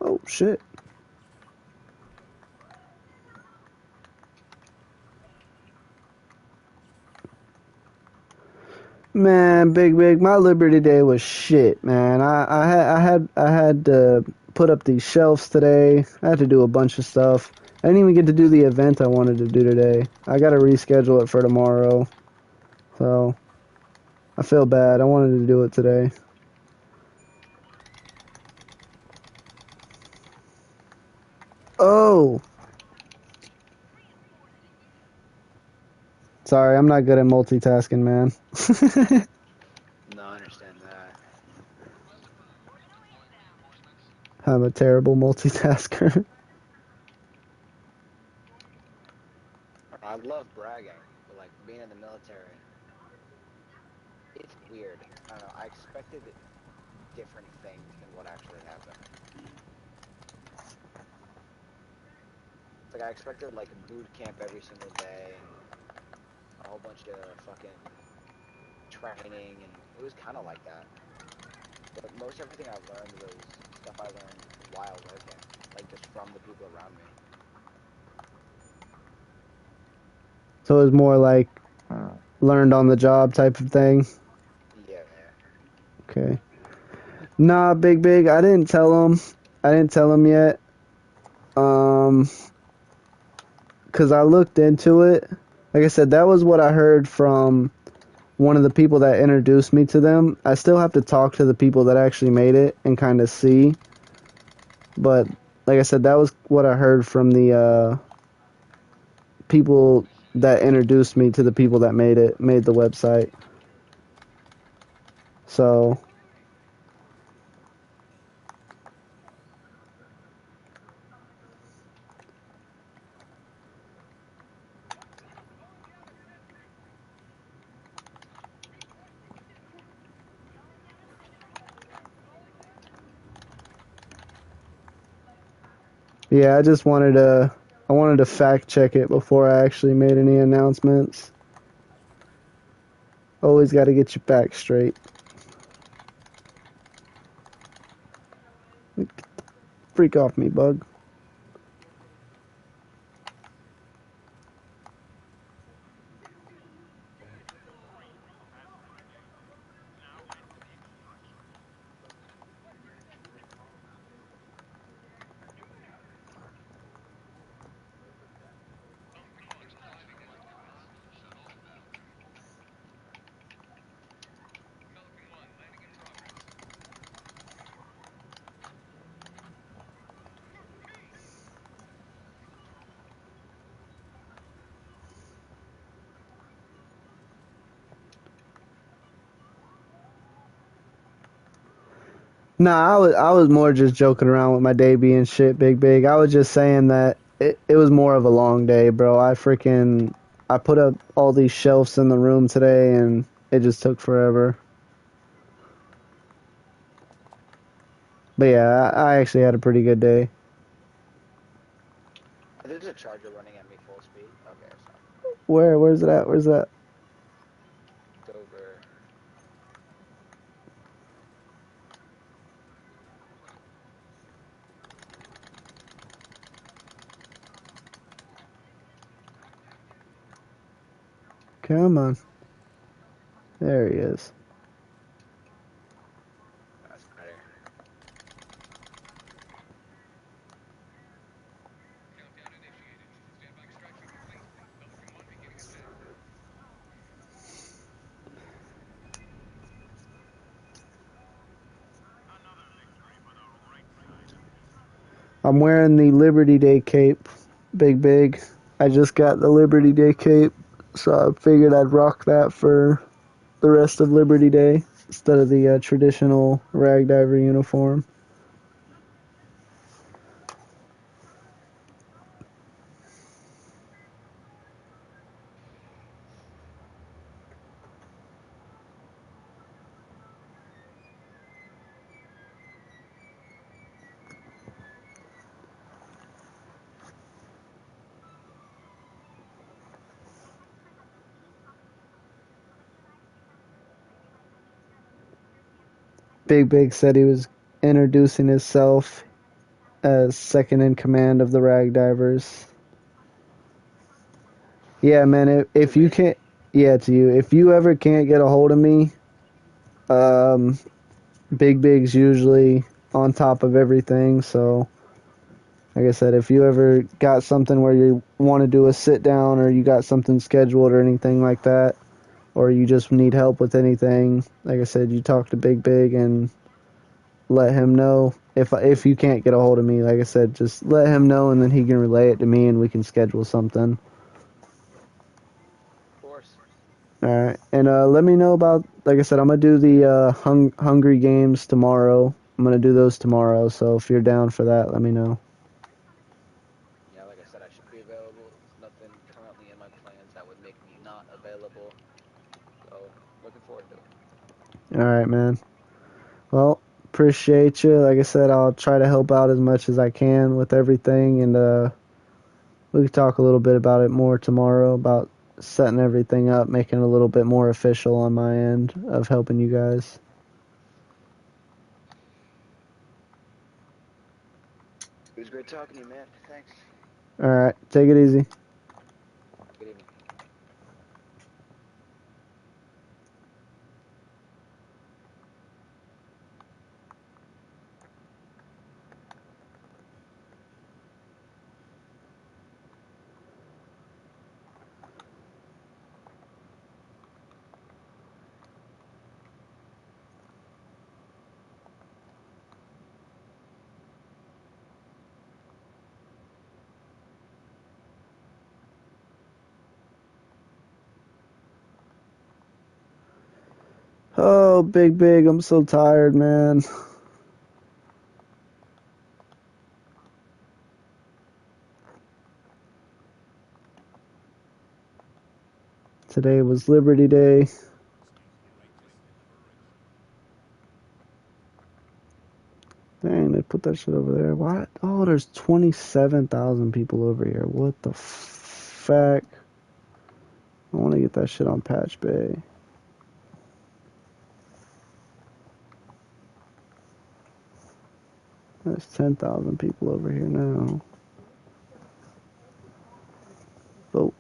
Oh, shit. Man, Big, my Liberty Day was shit, man. I had to put up these shelves today. I had to do a bunch of stuff. I didn't even get to do the event I wanted to do today. I gotta reschedule it for tomorrow. So, I feel bad. I wanted to do it today. Oh! Sorry, I'm not good at multitasking, man. No, I understand that. I'm a terrible multitasker. I love bragging, but like being in the military, it's weird. I don't know. I expected different things than what actually happened. It's like I expected like boot camp every single day and a whole bunch of fucking training, and it was kind of like that. But most everything I learned was stuff I learned while working, like just from the people around me. So it was more like learned on the job type of thing. Yeah. Okay. Nah, Big. I didn't tell him. I didn't tell him yet. Um, cause I looked into it. Like I said, that was what I heard from one of the people that introduced me to them. I still have to talk to the people that actually made it and kind of see. But like I said, that was what I heard from the people that introduced me to the people that made the website. So yeah, I wanted to fact check it before I actually made any announcements. Always got to get your facts straight. Freak off me, bug. Nah, I was more just joking around with my day being shit, Big. I was just saying that it was more of a long day, bro. I put up all these shelves in the room today and it just took forever. But yeah, I actually had a pretty good day. There's a charger running at me full speed. Okay, I stopped. Where's it at? Where's that? It's over. Come on. There he is. That's better. I'm wearing the Liberty Day cape, Big. I just got the Liberty Day cape, so I figured I'd rock that for the rest of Liberty Day instead of the traditional ragdiver uniform. Big said he was introducing himself as second in command of the Rag Divers. Yeah, man. If you can't, yeah, to you. If you ever can't get a hold of me, um, Big's usually on top of everything. So, like I said, if you ever got something where you want to do a sit down, or you got something scheduled or anything like that, or you just need help with anything, like I said, you talk to Big and let him know. If you can't get a hold of me, like I said, just let him know, and then he can relay it to me, and we can schedule something. Of course. All right, and let me know about. Like I said, I'm gonna do the Hungry Games tomorrow. I'm gonna do those tomorrow. So if you're down for that, let me know. Yeah, like I said, I should be available. There's nothing currently in my plans that would make me not available. So, looking forward to it. All right, man. Well, appreciate you. Like I said, I'll try to help out as much as I can with everything, and we can talk a little bit about it more tomorrow about setting everything up, making it a little bit more official on my end of helping you guys. It was great talking to you, man. Thanks. All right, take it easy. Have a good evening. Oh, Big, I'm so tired, man. Today was Liberty Day. Dang, they put that shit over there. What? Oh, there's 27,000 people over here. What the fuck? I want to get that shit on Patch Bay. There's 10,000 people over here now. Vote.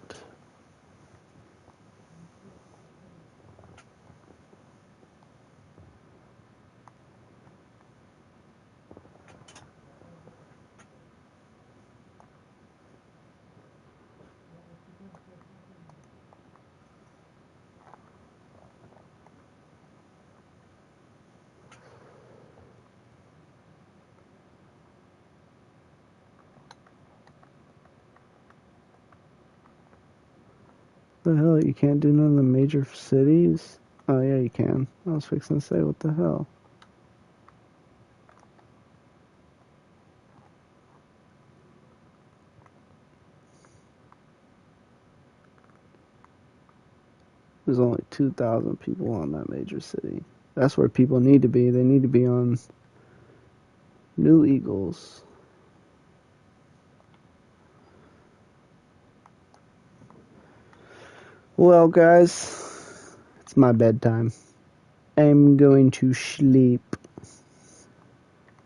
The hell? You can't do none of the major cities? Oh, yeah, you can. I was fixing to say, what the hell? There's only 2,000 people on that major city. That's where people need to be. They need to be on New Eagles. Well, guys, it's my bedtime. I'm going to sleep.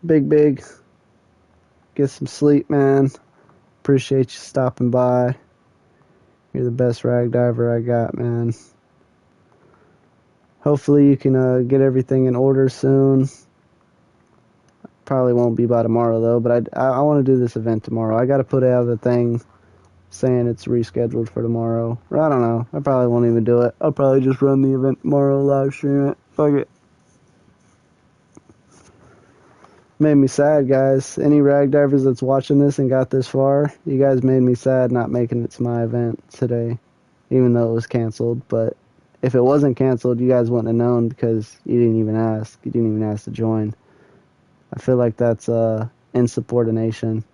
Big, get some sleep, man. Appreciate you stopping by. You're the best rag diver I got, man. Hopefully you can get everything in order soon. Probably won't be by tomorrow though, but I want to do this event tomorrow. I got to put out a thing saying it's rescheduled for tomorrow. Or I don't know. I probably won't even do it. I'll probably just run the event tomorrow, live stream it. Fuck it. Made me sad, guys. Any rag divers that's watching this and got this far, you guys made me sad not making it to my event today, even though it was canceled. But if it wasn't canceled, you guys wouldn't have known because you didn't even ask. You didn't even ask to join. I feel like that's insubordination.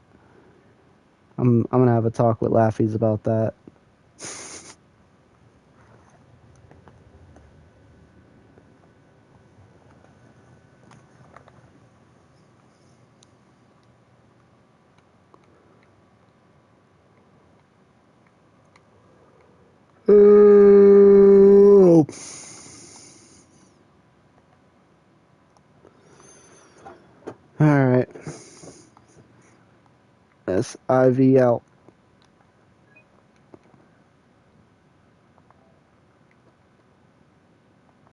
I'm gonna have a talk with Laffy's about that. Oh. All right. That's IV out.